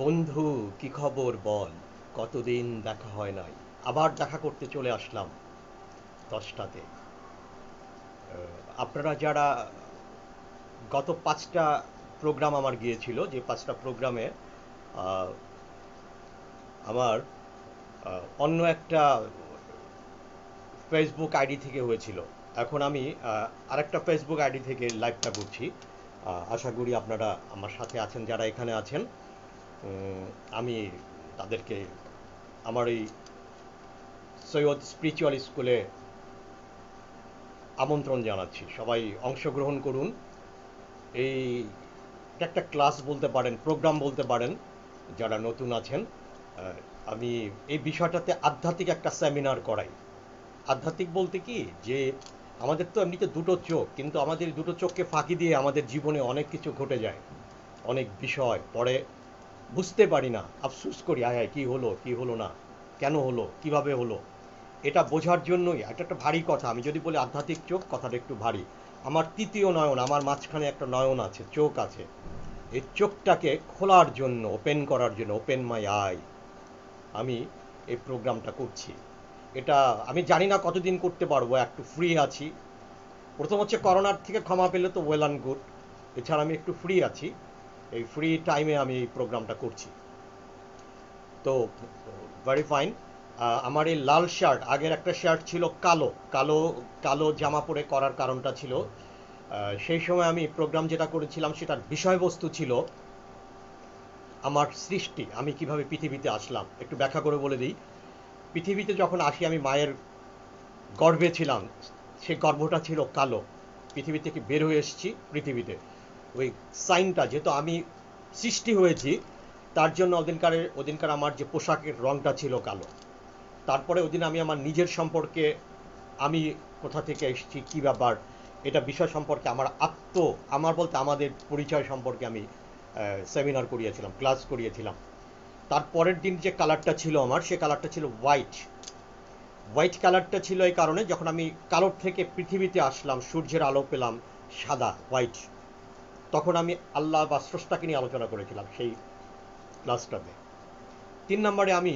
বন্ধু, কি খবর বল? কতদিন দেখা হয় নাই। আবার দেখা করতে চলে আসলাম 10টাতে। আপনারা যারা গত 5টা প্রোগ্রাম আমার গিয়েছিল, যে 5টা প্রোগ্রামে আমার অন্য একটা ফেসবুক আইডি থেকে হয়েছিল। এখন আমি আরেকটা ফেসবুক আইডি থেকে লাইভটা করছি। আশা করি আপনারা আমার সাথে আছেন, যারা এখানে আছেন। আমি তাদেরকে আমার এই সৈয়দ স্পিরিচুয়াল স্কুলে আমন্ত্রণ জানাচ্ছি, সবাই অংশগ্রহণ করুন। এই এটা একটা ক্লাস বলতে পারেন, প্রোগ্রাম বলতে পারেন, যারা নতুন আছেন। আমি এই বিষয়টাতে আধ্যাত্মিক একটা সেমিনার করাই। আধ্যাত্মিক বলতে কি, যে আমাদের তো এমনিতে দুটো চোখ, কিন্তু আমাদের দুটো চোখকে ফাঁকি দিয়ে আমাদের জীবনে অনেক কিছু ঘটে যায়। অনেক বিষয় পরে বুঝতে পারি না, আফসোস করি, আয় হায়, কী হলো কী হলো না, কেন হলো, কিভাবে হলো। এটা বোঝার জন্যই এটা একটা ভারী কথা। আমি যদি বলি আধ্যাত্মিক চোখ, কথাটা একটু ভারী। আমার তৃতীয় নয়ন, আমার মাঝখানে একটা নয়ন আছে, চোখ আছে। এই চোখটাকে খোলার জন্য, ওপেন করার জন্য, ওপেন মাই আই, আমি এই প্রোগ্রামটা করছি। এটা আমি জানি না কতদিন করতে পারবো, একটু ফ্রি আছি। প্রথম হচ্ছে করোনার থেকে ক্ষমা পেলে তো ওয়েল অ্যান্ড গুড। এছাড়া আমি একটু ফ্রি আছি, এই ফ্রি টাইমে আমি এই প্রোগ্রামটা করছি। তো ভেরি ফাইন। আমার এই লাল শার্ট, আগের একটা শার্ট ছিল কালো কালো। কালো জামা পরে করার কারণটা ছিল, সেই সময় আমি প্রোগ্রাম যেটা করেছিলাম সেটার বিষয়বস্তু ছিল আমার সৃষ্টি, আমি কিভাবে পৃথিবীতে আসলাম। একটু ব্যাখ্যা করে বলে দিই। পৃথিবীতে যখন আসি, আমি মায়ের গর্ভে ছিলাম, সেই গর্ভটা ছিল কালো। পৃথিবী থেকে বের হয়ে এসেছি পৃথিবীতে, ওই সাইনটা, যেহেতু আমি সৃষ্টি হয়েছি, তার জন্য ওদিনকার আমার যে পোশাকের রংটা ছিল কালো। তারপরে ওদিন আমি আমার নিজের সম্পর্কে, আমি কোথা থেকে এসেছি, কী ব্যাপার, এটা বিষয় সম্পর্কে, আমার বলতে আমাদের পরিচয় সম্পর্কে আমি সেমিনার করিয়েছিলাম, ক্লাস করিয়েছিলাম। তারপরের দিন যে কালারটা ছিল আমার, সে কালারটা ছিল হোয়াইট। হোয়াইট কালারটা ছিল এই কারণে, যখন আমি কালোর থেকে পৃথিবীতে আসলাম, সূর্যের আলো পেলাম, সাদা হোয়াইট, তখন আমি আল্লাহ বা স্রষ্টাকে নিয়ে আলোচনা করেছিলাম সেই ক্লাসটাতে। 3 নম্বরে আমি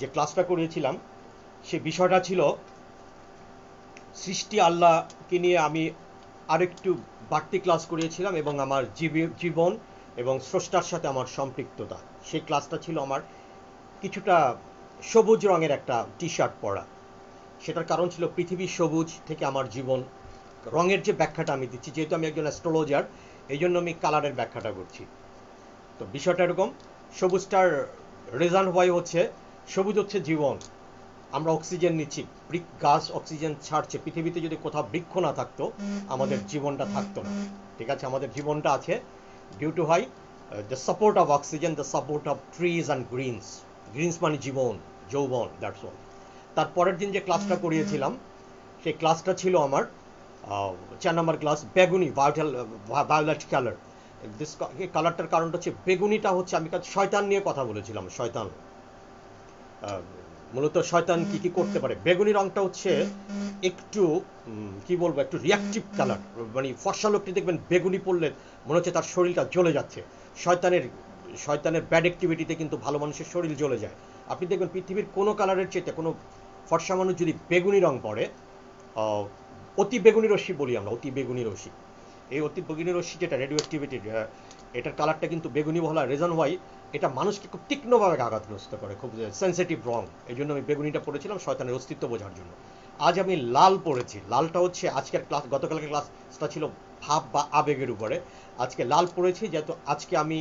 যে ক্লাসটা করিয়েছিলাম, সে বিষয়টা ছিল সৃষ্টি আল্লাহকে নিয়ে। আমি আরেকটু বাড়তি ক্লাস করিয়েছিলাম, এবং আমার জীবন এবং স্রষ্টার সাথে আমার সম্পৃক্ততা। সেই ক্লাসটা ছিল আমার কিছুটা সবুজ রঙের একটা টি শার্ট পরা। সেটার কারণ ছিল পৃথিবী সবুজ থেকে আমার জীবন। রঙের যে ব্যাখ্যাটা আমি দিচ্ছি, যেহেতু আমি একজন অ্যাস্ট্রোলজার, এই জন্য আমি কালারের ব্যাখ্যাটা করছি। তো বিষয়টা এরকম, সবুজটার রিজন হোয়াই হচ্ছে, সবুজ হচ্ছে জীবন। আমরা অক্সিজেন নিচ্ছি, গাছ অক্সিজেন ছাড়ছে। পৃথিবীতে যদি কোথাও বৃক্ষ না থাকতো, আমাদের জীবনটা থাকতো না। ঠিক আছে, আমাদের জীবনটা আছে due to high the support of oxygen, the support of trees and greens. Greens মানে জীবন, যৌবন, দ্যাটস অল। তারপরের দিন যে ক্লাসটা করিয়েছিলাম, সেই ক্লাসটা ছিল আমার 4 নম্বর ক্লাস, বেগুনি, ভায়োলেট কালার। এই কালারটার কারণটা হচ্ছে, বেগুনিটা হচ্ছে, আমি শয়তান নিয়ে কথা বলেছিলাম। শয়তান, মূলত শয়তান কি কি করতে পারে। বেগুনি রংটা হচ্ছে একটু কি বলবো, একটু রিয়াক্টিভ কালার। মানে ফর্সা লোকটি দেখবেন বেগুনি পড়লে মনে হচ্ছে তার শরীরটা জ্বলে যাচ্ছে। শয়তানের শয়তানের ব্যাড অ্যাক্টিভিটিতে কিন্তু ভালো মানুষের শরীর জ্বলে যায়। আপনি দেখবেন পৃথিবীর কোনো কালারের চেয়ে কোনো ফর্সা মানুষ যদি বেগুনি রং পড়ে, অতি বেগুনি রশ্মি বলি আমরা, অতি বেগুনি রশ্মি, এই অতি বেগুনি রশ্মি যেটা রেডিও অ্যাক্টিভিটির, এটার কালারটা কিন্তু বেগুনি বলা। রিজন হোয়াই, এটা মানুষকে খুব তীক্ষ্ণভাবে আঘাতগ্রস্ত করে, খুব সেন্সিটিভ রং। এই জন্য আমি বেগুনিটা পড়েছিলাম শয়তানের অস্তিত্ব বোঝার জন্য। আজ আমি লাল পড়েছি। লালটা হচ্ছে আজকের ক্লাস, গতকালকের ক্লাসটা ছিল ভাব বা আবেগের উপরে। আজকে লাল পড়েছি, যেহেতু আজকে আমি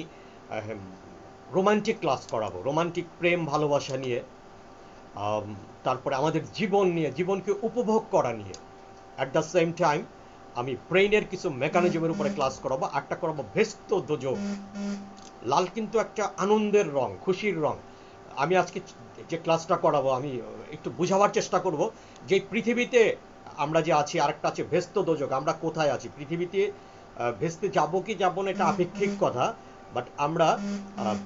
রোমান্টিক ক্লাস করাবো, রোমান্টিক প্রেম ভালোবাসা নিয়ে, তারপরে আমাদের জীবন নিয়ে, জীবনকে উপভোগ করা নিয়ে। অ্যাট দ্য সেম টাইম আমি ব্রেইনের কিছু মেকানিজমের উপরে ক্লাস করাবো। একটা করাবো ভেস্ত দোজক। লাল কিন্তু একটা আনন্দের রং, খুশির রং। আমি আজকে যে ক্লাসটা করাবো, আমি একটু বোঝাবার চেষ্টা করব যে পৃথিবীতে আমরা যে আছি, আরেকটা আছে ভেস্ত দোজক। আমরা কোথায় আছি পৃথিবীতে, ভেস্তে যাবো কি যাবো না এটা আপেক্ষিক কথা, বাট আমরা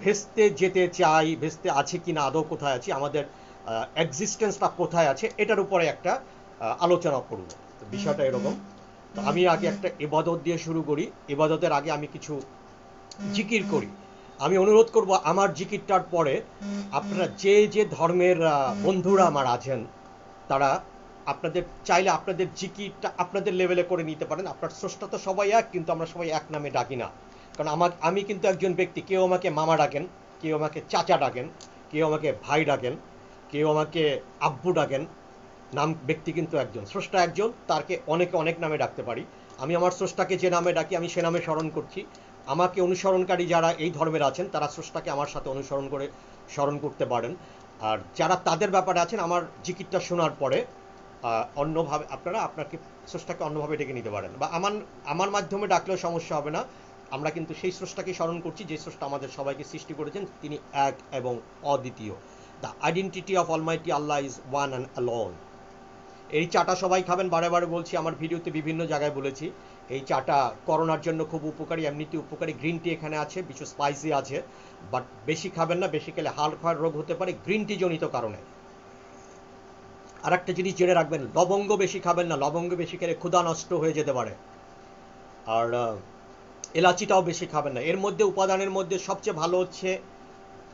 ভেস্তে যেতে চাই। ভেস্তে আছে কি না, আদৌ কোথায় আছি, আমাদের এক্সিস্টেন্সটা কোথায় আছে, এটার উপরে একটা আলোচনা করব। তো বিষয়টা এরকম। তো আমি আগে একটা ইবাদত দিয়ে শুরু করি। ইবাদতের আগে আমি কিছু জিকির করি। আমি অনুরোধ করব আমার জিকিরটার পরে আপনারা যে যে ধর্মের বন্ধুরা আমার আছেন তারা আপনাদের চাইলে আপনাদের জিকিরটা আপনাদের লেভেলে করে নিতে পারেন। আপনার স্রষ্টা তো সবাই এক, কিন্তু আমরা সবাই এক নামে ডাকি না। কারণ আমি কিন্তু একজন ব্যক্তি, কেউ আমাকে মামা ডাকেন, কেউ আমাকে চাচা ডাকেন, কেউ আমাকে ভাই ডাকেন, কেউ আমাকে আব্বু ডাকেন। নাম ব্যক্তি কিন্তু একজন, স্রষ্টা একজন, তারকে অনেকে অনেক নামে ডাকতে পারি। আমি আমার স্রষ্টাকে যে নামে ডাকি আমি সে নামে স্মরণ করছি। আমাকে অনুসরণকারী যারা এই ধর্মের আছেন তারা স্রষ্টাকে আমার সাথে অনুসরণ করে স্মরণ করতে পারেন। আর যারা তাদের ব্যাপারে আছেন আমার জিকিরটা শোনার পরে অন্যভাবে আপনারা আপনাকে স্রষ্টাকে অন্যভাবে ডেকে নিতে পারেন, বা আমার মাধ্যমে ডাকলেও সমস্যা হবে না। আমরা কিন্তু সেই স্রষ্টাকে স্মরণ করছি যে স্রষ্টা আমাদের সবাইকে সৃষ্টি করেছেন, তিনি এক এবং অদ্বিতীয়। The identity of Almighty Allah is one and alone. এই চাটা সবাই খাবেন, বারে বারে বলছি, আমার ভিডিওতে বিভিন্ন জায়গায় বলেছি। এই চাটা করোনার জন্য খুব উপকারী, এমনিতে উপকারী। গ্রিন টি এখানে আছে, কিছু স্পাইসি আছে, বাট বেশি খাবেন না, বেশি খেলে হাড় রোগ হতে পারে গ্রিন টি জনিত কারণে। আর একটা জিনিস জেনে রাখবেন, লবঙ্গ বেশি খাবেন না, লবঙ্গ বেশি খেলে ক্ষুধা নষ্ট হয়ে যেতে পারে। আর এলাচিটাও বেশি খাবেন না। এর মধ্যে উপাদানের মধ্যে সবচেয়ে ভালো হচ্ছে,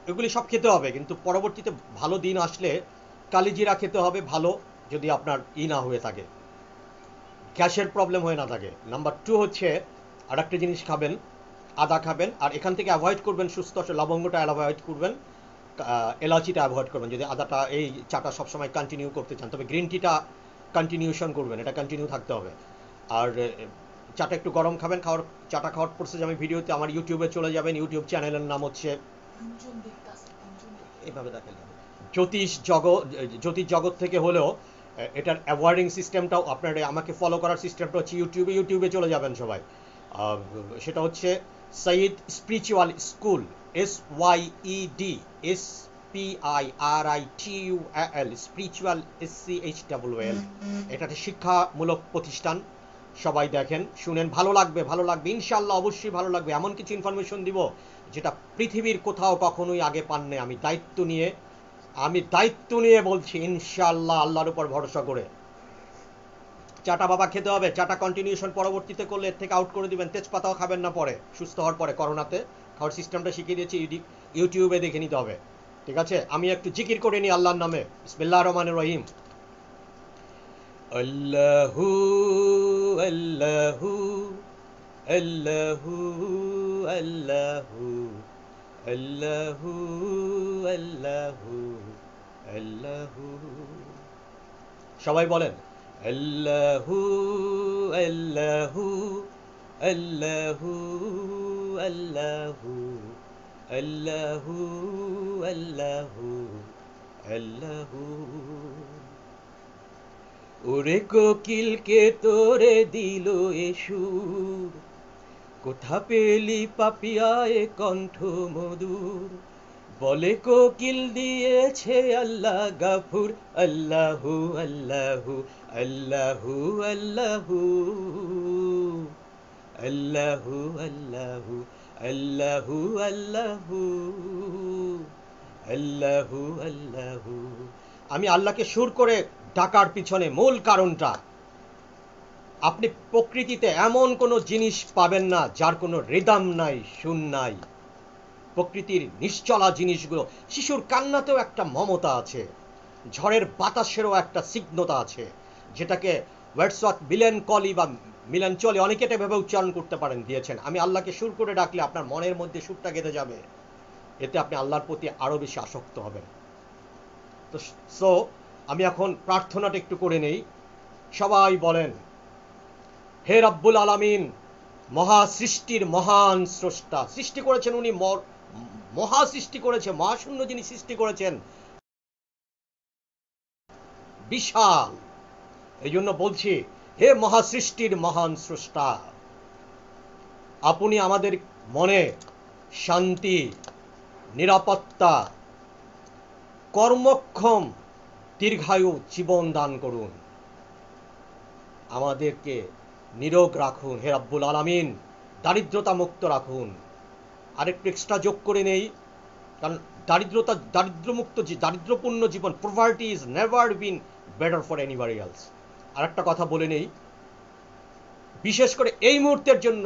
এগুলি সব খেতে হবে, কিন্তু পরবর্তীতে ভালো দিন আসলে কালিজিরা খেতে হবে ভালো, যদি আপনার না হয়ে থাকে, গ্যাসের প্রবলেম হয়ে না থাকে। নাম্বার 2 হচ্ছে আর একটা জিনিস খাবেন, আদা খাবেন। আর এখান থেকে অ্যাভয়েড করবেন সুস্থ, লবঙ্গটা অ্যাভয়েড করবেন, এলাচিটা অ্যাভয়েড করবেন যদি আদাটা এই চাটা সবসময় কন্টিনিউ করতে চান। তবে গ্রিন টিটা কন্টিনিউশন করবেন, এটা কন্টিনিউ থাকতে হবে। আর চাটা একটু গরম খাবেন। চাটা খাওয়ার প্রসেস আমি ভিডিওতে আমার ইউটিউবে চলে যাবেন। ইউটিউব চ্যানেলের নাম হচ্ছে এভাবে দেখেন জ্যোতিষ জগৎ থেকে হলেও এটার অ্যাওয়ার্ডিং সিস্টেমটাও আপনার, আমাকে ফলো করার সিস্টেমটা হচ্ছে ইউটিউবে চলে যাবেন সবাই। সেটা হচ্ছে সঈদ spiritual school, SYED SPIRITUAL spiritual SCHWL। এটা একটা শিক্ষামূলক প্রতিষ্ঠান। সবাই দেখেন, শুনেন, ভালো লাগবে ইনশাল্লাহ, অবশ্যই ভালো লাগবে। এমন কিছু ইনফরমেশন দিব যেটা পৃথিবীর কোথাও কখনোই আগে পাননি। আমি দায়িত্ব নিয়ে বলছি, ইনশাল্লাহ, আল্লাহর উপর ভরসা করে। চাটা বাবা খেতে হবে। চাটা কন্টিনিউশন পরবর্তীতে করলে এর থেকে আউট করে দিবেন। তেজপাতাও খাবেন না পরে, সুস্থ হওয়ার পরে। করোনাতে খাওয়ার সিস্টেমটা শিখিয়ে দিয়েছি, ইউটিউবে দেখে নিতে হবে, ঠিক আছে? আমি একটু জিকির করে নিই আল্লাহর নামে। বিসমিল্লাহির রহমানির রহিম। আল্লাহু আল্লাহু আল্লাহু আল্লাহু আল্লাহু আল্লাহু আল্লাহু। সবাই বলেন আল্লাহু আল্লাহু আল্লাহু আল্লাহু আল্লাহু আল্লাহু আল্লাহু। ওরে কোকিল কে তোরে দিল এ সুর, কোথা পেলি পাপিয়া এ কণ্ঠ মধুর? বলে কোকিল দিয়েছে আল্লাহ গাফুর। আল্লাহু আল্লাহু আল্লাহু আল্লাহু আল্লাহু আল্লাহু আল্লাহু আল্লাহু আল্লাহু আল্লাহু। আমি আল্লাহকে সুর করে ডাকার পিছনে মূল কারণটা, আপনি প্রকৃতিতে এমন কোনো জিনিস পাবেন না যার কোনো রিদম নাই, সুর নাই। প্রকৃতির নিশ্চলা জিনিসগুলো, শিশুর কান্নাতেও একটা মমতা আছে, ঝড়ের বাতাসেরও একটা সিগ্নতা আছে, যেটাকে ওয়ার্ডসওয়ার্থ মিলেনকলি বা মিলানচলি, অনেকে এটা ভেবে উচ্চারণ করতে পারেন, দিয়েছেন। আমি আল্লাহকে সুর করে ডাকলে আপনার মনের মধ্যে সুরটা গেঁথে যাবে, এতে আপনি আল্লাহর প্রতি আরো বেশি আসক্ত হবেন। তো আমি এখন প্রার্থনাটা একটু করে নেই। সবাই বলেন, হে রব্বুল আলামিন, মহা সৃষ্টির মহান স্রষ্টা, সৃষ্টি করেছেন উনি, মহা সৃষ্টি করেছে, মহাশূন্য যিনি সৃষ্টি করেছেন, বিশাল। এই জন্য বলছি, হে মহা সৃষ্টির মহান স্রষ্টা, আপনি আমাদের মনে শান্তি, নিরাপত্তা, কর্মক্ষম, দীর্ঘায়ু জীবন দান করুন, আমাদেরকে নিরোগ রাখুন হে রব্বুল আলামিন, দারিদ্রতা মুক্ত রাখুন। আরেকটু এক্সট্রা যোগ করে নেই, কারণ দারিদ্রপূর্ণ জীবন, poverty is never been better for anybody else. আরেকটা কথা বলে নেই, বিশেষ করে এই মুহূর্তের জন্য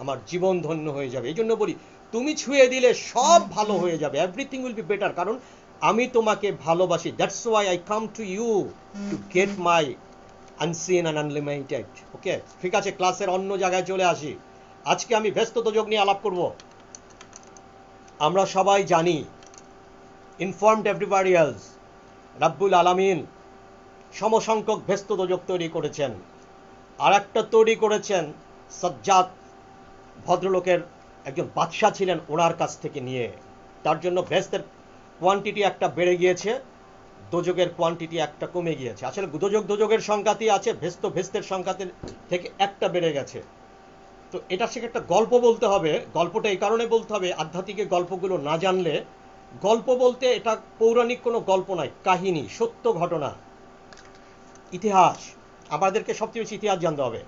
আমার জীবন ধন্য হয়ে যাবে। এই জন্য বলি তুমি ছুঁয়ে দিলে সব ভালো হয়ে যাবে, এভরিথিং উইল বি বেটার, কারণ আমি তোমাকে ভালোবাসি। That's why I come to you to get my unseen and unlimited. Okay, ঠিক আছে, ক্লাসের অন্য জায়গায় চলে আসি। আজকে আমি ব্যস্ত যোগ নিয়ে আলাপ করব। আমরা সবাই জানি, ইনফর্মড এভরিবডি এলস, রাব্বুল আলামিন সমসংখ্যক ব্যস্ত যোগ তৈরি করেছেন। আর একটা তৈরি করেছেন সাজ্জাদ ভদ্রলোকের একজন বাদশাহ ছিলেন, ওনার কাছ থেকে নিয়ে। তার জন্য ভেস্তের কোয়ান্টিটি একটা বেড়ে গিয়েছে, দোজকের কোয়ান্টিটি একটা কমে গিয়েছে। আসলে দোজকের সংখ্যাতেই আছে, ভেস্তের সংখ্যাতে থেকে একটা বেড়ে গেছে। তো এটা সে একটা গল্প বলতে হবে। গল্পটা এই কারণে বলতে হবে, আধ্যাত্মিক গল্পগুলো না জানলে, গল্প বলতে এটা পৌরাণিক কোনো গল্প নয়, কাহিনী, সত্য ঘটনা, ইতিহাস। আমাদেরকে সবচেয়ে বেশি ইতিহাস জানতে হবে।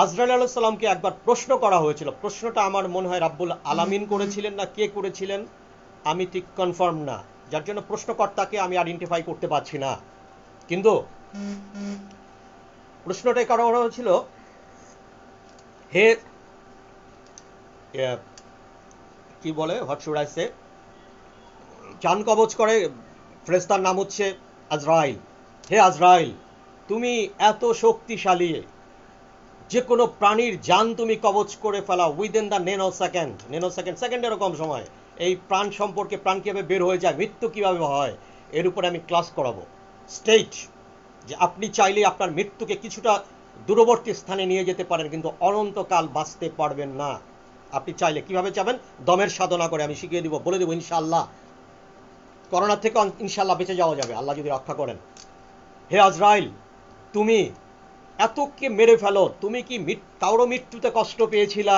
আজরাইল আলাইহিস সালামকে একবার প্রশ্ন করা হয়েছিল। প্রশ্নটা আমার মনে হয় রাব্বুল আলামিন করেছিলেন না কে করেছিলেন আমি ঠিক কনফার্ম না, যার জন্য প্রশ্নকর্তাকে আমি আইডেন্টিফাই করতে পারছি না। কিন্তু প্রশ্নটাই করা হয়েছিল, হে কি বলে, হোয়াট শুড আই সে, জান কবজ করে ফেরেশতার নাম হচ্ছে আজরাইল। হে আজরাইল, তুমি এত শক্তিশালী, যে কোনো প্রাণীর জান তুমি কবজ করে ফেলা উইদিন দ্য সেকেন্ডেরও কম সময়। এই প্রাণ সম্পর্কে, প্রাণ কিভাবে বের হয়ে যায়, মৃত্যু কিভাবে হয়, এর উপরে আমি ক্লাস করাবো। স্টেট যে আপনি চাইলে আপনার মৃত্যুকে কিছুটা দূরবর্তী স্থানে নিয়ে যেতে পারেন, কিন্তু অনন্তকাল বাঁচতে পারবেন না। আপনি চাইলে কিভাবে চাবেন, দমের সাধনা করে আমি শিখিয়ে দিব, বলে দেবো ইনশাআল্লাহ। করোনা থেকে ইনশাআল্লাহ বেঁচে যাওয়া যাবে, আল্লাহ যদি রক্ষা করেন। হে আজরাইল, তুমি এতকে মেরে ফেলো, তুমি কি কারো মৃত্যুতে কষ্ট পেয়েছিলা?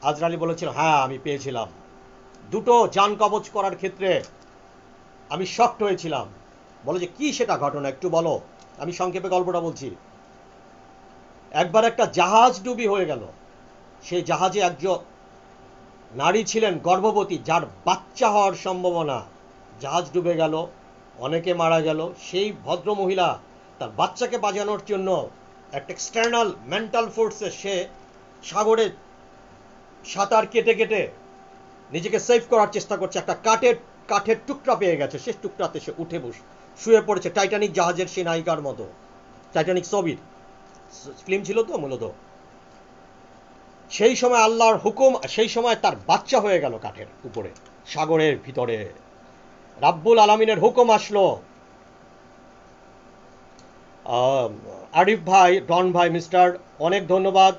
আজরাইল বলেছিল, হ্যাঁ আমি পেয়েছিলাম। দুটো জান কবজ করার ক্ষেত্রে আমি শকড হয়েছিলাম। বলো যে কি সেটা ঘটনা, একটু বলো। আমি সংক্ষেপে গল্পটা বলছি। একবার একটা জাহাজ ডুবি হয়ে গেল। সেই জাহাজে একজন নারী ছিলেন গর্ভবতী, যার বাচ্চা হওয়ার সম্ভাবনা। জাহাজ ডুবে গেল, অনেকে মারা গেল। সেই ভদ্র মহিলা তার বাচ্চাকে বাঁচানোর জন্য একটা এক্সটার্নাল মেন্টাল ফোর্সে সে সাগরে সাঁতার কেটে কেটে নিজেকে সেভ করার চেষ্টা করছে। একটা কাঠের টুকরা পেয়ে গেছে, শেষ টুকরাতে সে উঠে শুয়ে পড়েছে, টাইটানিক জাহাজের সেই নায়িকার মতো। টাইটানিক ছবির ফিল্ম ছিল তো মূলত। সেই সময় আল্লাহর হুকুম, সেই সময় তার বাচ্চা হয়ে গেল কাঠের উপরে, সাগরের ভিতরে। রাব্বুল আলামিনের হুকুম আসলো। আরিফ ভাই, ডন ভাই, মিস্টার, অনেক ধন্যবাদ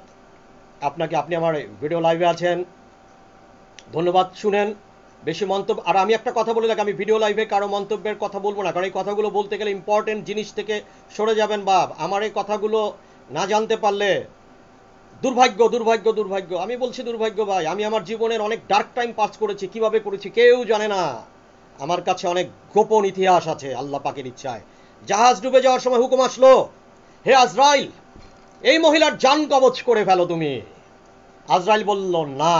আপনাকে, আপনি আমার ভিডিও লাইভে আছেন, ধন্যবাদ। শুনেন বেশি মন্তব্য, আর আমি একটা কথা বলে রাখি, আমি ভিডিও লাইভে কারো মন্তব্যের কথা বলবো না, কারণ এই কথাগুলো বলতে গেলে ইম্পর্টেন্ট জিনিস থেকে সরে যাবেন। বাপ, আমার এই কথাগুলো না জানতে পারলে দুর্ভাগ্য, দুর্ভাগ্য, দুর্ভাগ্য। আমি বলছি দুর্ভাগ্য ভাই, আমি আমার জীবনের অনেক ডার্ক টাইম পাস করেছি, কিভাবে করেছি কেউ জানে না। আমার কাছে অনেক গোপন ইতিহাস আছে আল্লাহ পাকের ইচ্ছায়। জাহাজ ডুবে যাওয়ার সময় হুকুম আসলো, হে আজরাইল, এই মহিলার জান কবজ করে ফেলো তুমি। আজরাইল বলল না।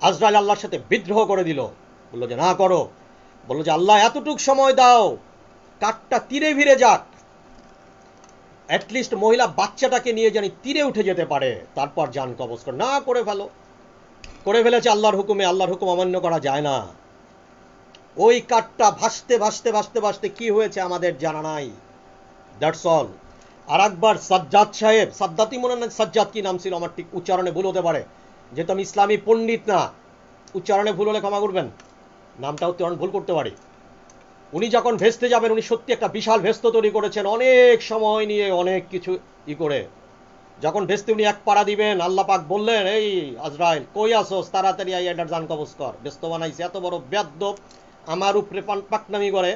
আজরাইল আল্লাহর সাথে বিদ্রোহ করে দিল, বলল যে না করো। বলল যে আল্লাহ এতটুক সময় দাও, কাঠটা তীরে ভিড়ে যাক, অ্যাটলিস্ট মহিলা বাচ্চাটাকে নিয়ে জানি তীরে উঠে যেতে পারে, তারপর জান কবজ কর। না, করে ফেলো। করে ফেলেছে আল্লাহর হুকুমে। আল্লাহর হুকুম অমান্য করা যায় না। ওই কাঠটা ভাসতে ভাসতে ভাসতে ভাসতে কি হয়েছে আমাদের জানা নাই। That's all. আর একবার সাজ্জাদ সাহেব, সাদ্দাতি মনে না, সাজ্জাদ কি নাম ছিল, আমার ঠিক উচ্চারণে ভুল হতে পারে, যেহেতু আমি ইসলামী পণ্ডিত না, উচ্চারণে ভুল হলে ক্ষমা করবেন, নামটা উচ্চারণ ভুল করতে পারি। উনি যখন ভেস্তে যাবেন, উনি সত্যি একটা বিশাল ভেস্ত তৈরি করেছেন, অনেক সময় নিয়ে, অনেক কিছু করে। যখন ভেস্তে উনি এক পাড়া দিবেন, আল্লাহ পাক বললেন, এই আজরাইল কই আসোস, তাড়াতাড়ি আই এটার জান কবজ কর। ভেস্ত বানাইছে, এত বড় বেয়াদ্দব, আমার উপরে পাকনামি করে,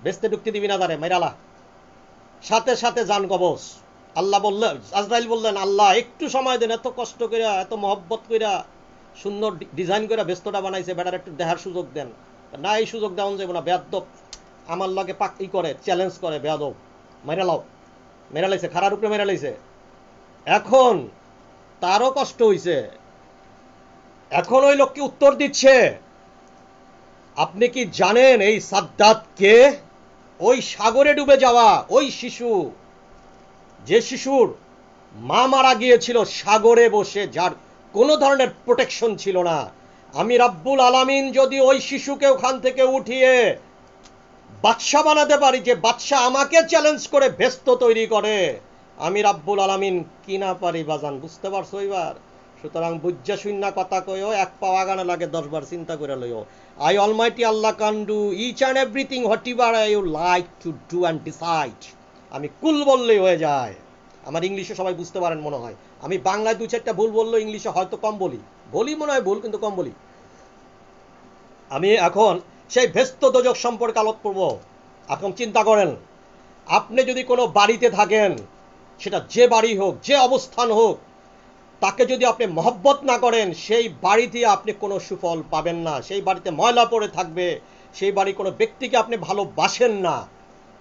ভেস্তে ঢুকতে দিবি না তারে, মেরালা। সাথে সাথে জান কবজ। আল্লাহ বললেন, আজরাইল বললেন, আল্লাহ একটু সময় দেন, এত কষ্ট করে, এত মহব্বত করে, সুন্দর ডিজাইন করে ভেস্তটা বানাইছে, বেটার একটু দেখার সুযোগ দেন। না, এই সুযোগ দেওয়া যাবে না, বেয়াদ্দব, আমার লগে পাক করে, চ্যালেঞ্জ করে, বেয়াদব, মেরা লাও। মেরা লাইছে, খারার উপরে মেরা লাইছে। এখন তারও কষ্ট হইছে, এখন ওই লোককে উত্তর দিচ্ছে, আপনি কি জানেন এই সাদ্দাত কে? ওই সাগরে ডুবে যাওয়া ওই শিশু, যে শিশুর মা মারা গিয়েছিল সাগরে বসে, যার কোনো ধরনের প্রোটেকশন ছিল না। আমি রাব্বুল আলামিন যদি ওই শিশুকে ওখান থেকে উঠিয়ে বাদশা বানাতে পারি, যে বাদশা আমাকে চ্যালেঞ্জ করে ভেস্ত তৈরি করে, আমি রাব্বুল আলামিন কি না পারি বাজান, বুঝতে পারছো এবার? সুতরাং বুঝা শূন্য কথা কইও, এক পা আগানো লাগে 10 বার চিন্তা করে লইও। I almighty Allah can do each and everything whatever you like to do and decide. আমি কুল বললেই হয়ে যায়। আমার ইংলিশে সবাই বুঝতে পারেন মনে হয়। আমি বাংলায় 2-4টা ভুল বললেও ইংলিশে হয়তো কম বলি মনে হয় ভুল, কিন্তু কম বলি। আমি এখন সেই ভেস্ত দোজক সম্পর্কে আলোচনা করব। এখন চিন্তা করেন, আপনি যদি কোনো বাড়িতে থাকেন, সেটা যে বাড়ি হোক, যে অবস্থান হোক, তাকে যদি আপনি মহব্বত না করেন, সেই বাড়িতে আপনি কোনো সুফল পাবেন না। সেই বাড়িতে ময়লা পড়ে থাকবে, সেই বাড়ি কোনো ব্যক্তিকে আপনি ভালোবাসেন না,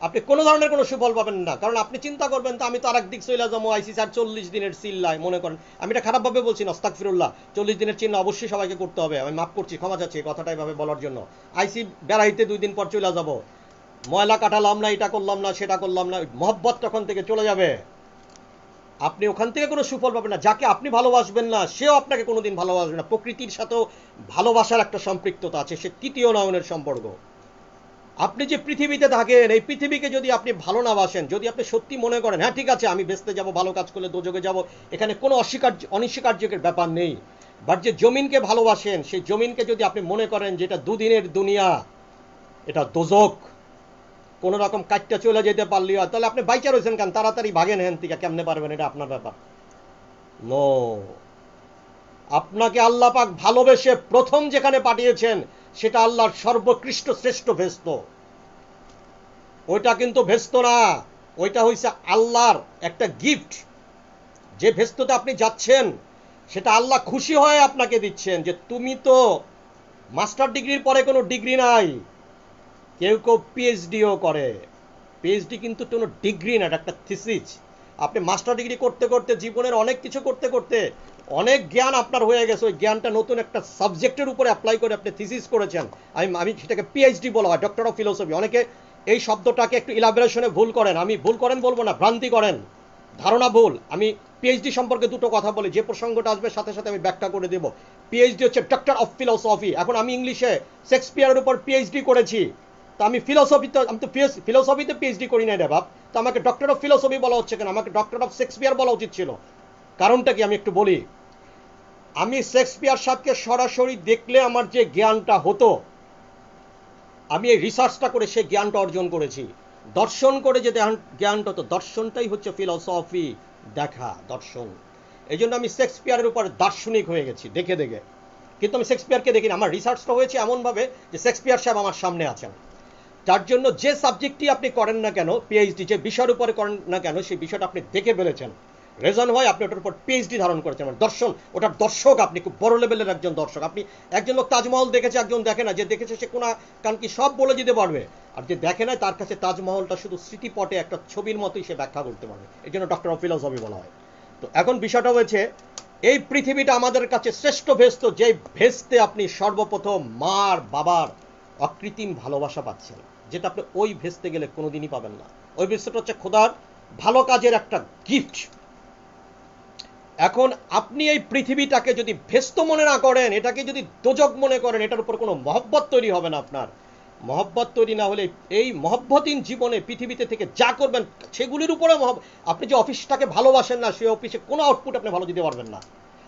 আপনি কোনো ধরনের কোনো সুফল পাবেন না। কারণ আপনি চিন্তা করবেন, তো আমি তো আরেক দিক চলে যাবো, আইসি স্যার 40 দিনের চিল্লায়, মনে করেন আমি এটা খারাপভাবে বলছি না, আস্তাগফিরুল্লাহ, 40 দিনের চিহ্ন অবশ্যই সবাইকে করতে হবে, আমি মাফ করছি, ক্ষমা চাচ্ছি কথাটা এভাবে বলার জন্য। আইসি বেড়াইতে 2 দিন পর চলে যাব, ময়লা কাটালাম না, এটা করলাম না, সেটা করলাম না, মহব্বত তখন থেকে চলে যাবে। আপনি ওখান থেকে কোনো সুফল পাবেন না। যাকে আপনি ভালোবাসবেন না, সেও আপনাকে কোনোদিন ভালোবাসবে না। প্রকৃতির সাথেও ভালোবাসার একটা সম্পৃক্ততা আছে, সে তৃতীয় নয়নের সম্পর্ক। আপনি যে পৃথিবীতে থাকেন, এই পৃথিবীকে যদি আপনি ভালো না বাসেন, যদি আপনি সত্যি মনে করেন হ্যাঁ ঠিক আছে আমি বেসতে যাব, ভালো কাজ করলে দোজকে যাব, এখানে কোনো অনস্বীকার্যের ব্যাপার নেই, বাট যে জমিনকে ভালোবাসেন, সেই জমিনকে যদি আপনি মনে করেন যে এটা দুদিনের দুনিয়া, এটা দোজক, কোন রকম কাজটা চলে যেতে পারলি হয়, তাহলে আপনি বাইচা রয়েছেন কেন? তাড়াতাড়ি ভাগেন হেন থেকে, কেমনে পারবেন? এটা আপনার ব্যাপার। নো, আপনাকে আল্লাহ পাক ভালোবেসে প্রথম যেখানে পাঠিয়েছেন, সেটা আল্লাহর সর্বোৎকৃষ্ট শ্রেষ্ঠ ভেস্ত। ওইটা কিন্তু ভেস্ত না, ওইটা হইছে আল্লাহর একটা গিফট। যে ভেস্ততে আপনি যাচ্ছেন, সেটা আল্লাহ খুশি হয়ে আপনাকে দিচ্ছেন, যে তুমি তো মাস্টার ডিগ্রির পরে কোনো ডিগ্রি নাই, কেউ কেউ পিএইচডিও করে। পিএইচডি কিন্তু কোনো ডিগ্রি না, এটা একটা থিসিস। আপনি মাস্টার ডিগ্রি করতে করতে, জীবনের অনেক কিছু করতে করতে অনেক জ্ঞান আপনার হয়ে গেছে, ওই জ্ঞানটা নতুন একটা সাবজেক্টের উপরে অ্যাপ্লাই করে আপনি থিসিস করেছেন। আমি সেটাকে পিএইচডি বলা হয়, ডক্টর অফ ফিলোসফি। অনেকে এই শব্দটাকে একটু ইলাবোরেশনে ভুল করেন, আমি ভুল করেন বলবো না, ভ্রান্তি করেন, ধারণা ভুল। আমি পিএইচডি সম্পর্কে দুটো কথা বলি, যে প্রসঙ্গটা আসবে সাথে সাথে আমি ব্যাখ্যা করে দেব। পিএইচডি হচ্ছে ডক্টর অফ ফিলোসফি। এখন আমি ইংলিশে শেক্সপিয়ারের উপর পিএইচডি করেছি, তো আমি ফিলোসফিতে পিএইচডি করি না রে বাপ, তো আমাকে ডক্টর অফ ফিলোসফি বলা হচ্ছে কেন? আমাকে ডক্টর অফ শেক্সপিয়ার বলা উচিত ছিল। কারণটা কি আমি একটু বলি। আমি শেক্সপিয়ার সাহেবকে সরাসরি দেখলে আমার যে জ্ঞানটা হতো, আমি এই রিসার্চটা করে সেই জ্ঞানটা অর্জন করেছি। দর্শন করে যে জ্ঞানটা হতো, দর্শনটাই হচ্ছে ফিলোসফি, দেখা, দর্শন। এই জন্য আমি শেক্সপিয়ারের উপর দার্শনিক হয়ে গেছি দেখে দেখে। কিন্তু আমি শেক্সপিয়ারকে দেখিনি, আমার রিসার্চটা হয়েছে এমনভাবে যে শেক্সপিয়ার সাহেব আমার সামনে আছেন। যার জন্য যে সাবজেক্টই আপনি করেন না কেন, পিএইচডি যে বিষয়ের উপরে করেন না কেন, সেই বিষয়টা আপনি দেখে ফেলেছেন, রেজন হয় আপনি ওটার উপর পিএইচডি ধারণ করেছেন। মানে দর্শন, ওটার দর্শক আপনি, খুব বড় লেভেলের একজন দর্শক আপনি। একজন লোক তাজমহল দেখেছে, একজন দেখে না। যে দেখেছে সে কোনা কারণ কি সব বলে দিতে পারবে, আর যে দেখে না তার কাছে তাজমহলটা শুধু স্মৃতিপটে একটা ছবির মতোই সে ব্যাখ্যা করতে পারবে। এই জন্য ডক্টর অফ ফিলোসফি বলা হয়। তো এখন বিষয়টা হয়েছে, এই পৃথিবীটা আমাদের কাছে শ্রেষ্ঠ ভেস্ত, যে ভেস্তে আপনি সর্বপ্রথম মার বাবার অকৃত্রিম ভালোবাসা পাচ্ছেন, যেটা আপনি ওই ভেস্তে গেলে কোনোদিনই পাবেন না। ওই ভেস্তটা হচ্ছে খোদার ভালো কাজের একটা গিফট। এখন আপনি এই পৃথিবীটাকে যদি ভেস্ত মনে না করেন, এটাকে যদি দোজক মনে করেন, এটার উপর কোনো মহব্বত তৈরি হবে না আপনার। মহব্বত তৈরি না হলে এই মহব্বতীন জীবনে পৃথিবীতে থেকে যা করবেন সেগুলির উপরে আপনি যে অফিসটাকে ভালোবাসেন না, সেই অফিসে কোনো আউটপুট আপনি ভালো দিতে পারবেন না।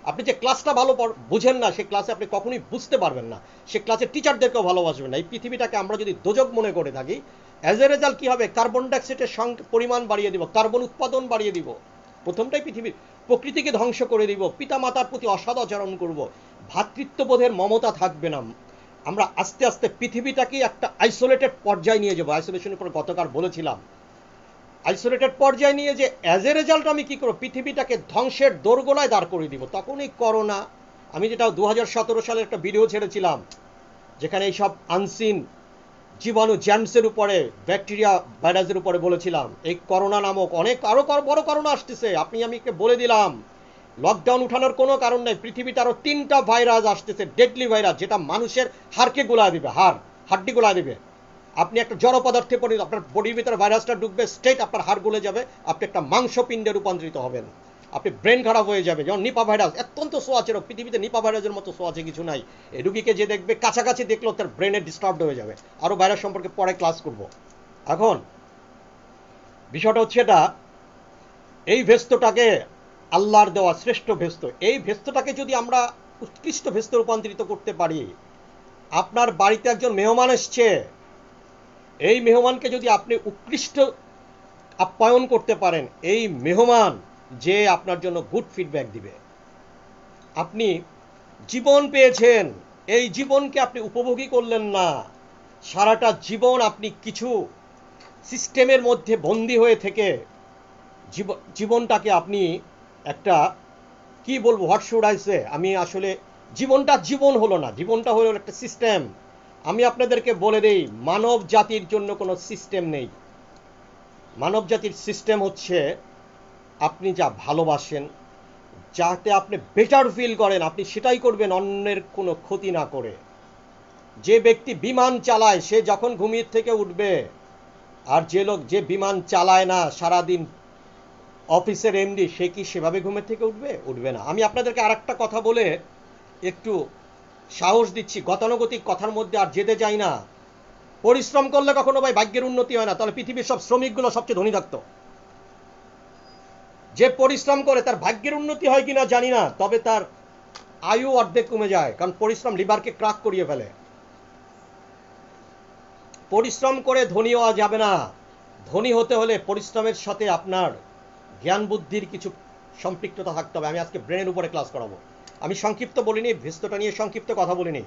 আপনি যে ক্লাসটা ভালো বুঝেন না, সেই ক্লাসে আপনি কখনোই বুঝতে পারবেন না, সে ক্লাসের টিচারদেরকেও ভালোবাসবেন না। এই পৃথিবীটাকে আমরা যদি দোজক মনে করে থাকি, অ্যাজ এ রেজাল্ট কি হবে? কার্বন ডাইঅক্সাইডের পরিমাণ বাড়িয়ে দিব, কার্বন উৎপাদন বাড়িয়ে দিব, প্রথমটাই পৃথিবীর প্রকৃতিকে ধ্বংস করে দিব, পিতা মাতার প্রতি অসৎ আচরণ করব, ভ্রাতৃত্ববোধের মমতা থাকবে না। আমরা আস্তে আস্তে পৃথিবীটাকে একটা আইসোলেটেড পর্যায়ে নিয়ে যাবো। আইসোলেশনের উপর গতকাল বলেছিলাম, আইসোলেটেড পর্যায়ে নিয়ে যে অ্যাজ এ রেজাল্ট আমি কি করবো, পৃথিবীটাকে ধ্বংসের দোরগোড়ায় দাঁড় করে দিব। তখন এই করোনা, আমি যেটা 2017 সালে একটা ভিডিও ছেড়েছিলাম, যেখানে এইসব আনসিন জীবাণু জেমসের উপরে, ব্যাকটেরিয়া ভাইরাসের উপরে বলেছিলাম, এই করোনা নামক অনেক আরো বড় করোনা আসতেছে। আমি বলে দিলাম, লকডাউন উঠানোর কোনো কারণ নেই। পৃথিবীতে আরো 3টা ভাইরাস আসতেছে, ডেডলি ভাইরাস, যেটা মানুষের হাড়কে গোলা দিবে, হাড্ডি গোলা দিবে। আপনি একটা জড় পদার্থে পড়ে আপনার বডির ভিতরে ভাইরাসটা ঢুকবে, স্ট্রেট আপনার হাড় গলে যাবে, আপনি একটা মাংসপিণ্ডে রূপান্তরিত হবেন। আপনি ব্রেন খারাপ হয়ে যাবে। যেমন নিপা ভাইরাস অত্যন্ত সোয়াচে রোগ, পৃথিবীতে নিপা ভাইরাসের মতো সোয়াচে কিছু নাই। এই রুগীকে যে দেখবে কাছাকাছি দেখলেও তার ব্রেনে ডিস্টার্ব হয়ে যাবে। আরও ভাইরাস সম্পর্কে পরে ক্লাস করব। এখন বিষয়টা হচ্ছে এটা, এই ভেস্তটাকে আল্লাহর দেওয়া শ্রেষ্ঠ ভেস্ত, এই ভেস্তটাকে যদি আমরা উৎকৃষ্ট ভেস্তে রূপান্তরিত করতে পারি, আপনার বাড়িতে একজন মেহমান এসছে, এই মেহমানকে যদি আপনি উৎকৃষ্ট আপ্যায়ন করতে পারেন, এই মেহমান যে আপনার জন্য গুড ফিডব্যাক দিবে। আপনি জীবন পেয়েছেন, এই জীবনকে আপনি উপভোগই করলেন না, সারাটা জীবন আপনি কিছু সিস্টেমের মধ্যে বন্দী হয়ে থেকে জীবনটাকে আপনি একটা কি বলবো, হোয়াট শুড আই সে, আমি আসলে জীবনটা জীবন হলো না, জীবনটা হলো একটা সিস্টেম। আমি আপনাদেরকে বলে দেই, মানব জাতির জন্য কোনো সিস্টেম নেই। মানব জাতির সিস্টেম হচ্ছে আপনি যা ভালোবাসেন, যাতে আপনি বেটার ফিল করেন, আপনি সেটাই করবেন, অন্যের কোনো ক্ষতি না করে। যে ব্যক্তি বিমান চালায় সে যখন ঘুমিয়ে থেকে উঠবে, আর যে লোক যে বিমান চালায় না, সারাদিন অফিসের এমডি, সে কি সেভাবে ঘুমের থেকে উঠবে? উঠবে না। আমি আপনাদেরকে আর একটা কথা বলে একটু সাহস দিচ্ছি, গতানুগতিক কথার মধ্যে আর যেতে চাই না। পরিশ্রম করলে কখনো ভাই ভাগ্যের উন্নতি হয় না, তাহলে পৃথিবীর সব শ্রমিকগুলো সবচেয়ে ধনী থাকতো। যে পরিশ্রম করে তার ভাগ্যের উন্নতি হয় কিনা জানি না, তবে তার আয়ু অর্ধেক কমে যায়, কারণ পরিশ্রম লিভারকে ক্রাক করিয়ে ফেলে। পরিশ্রম করে ধনী হওয়া যাবে না। ধনী হতে হলে পরিশ্রমের সাথে আপনার জ্ঞান বুদ্ধির কিছু সম্পৃক্ততা থাকতে হবে। আমি আজকে ব্রেনের উপরে ক্লাস করাবো। আমি সংক্ষিপ্ত বলিনি, ভেস্তটা নিয়ে সংক্ষিপ্ত কথা বলিনি।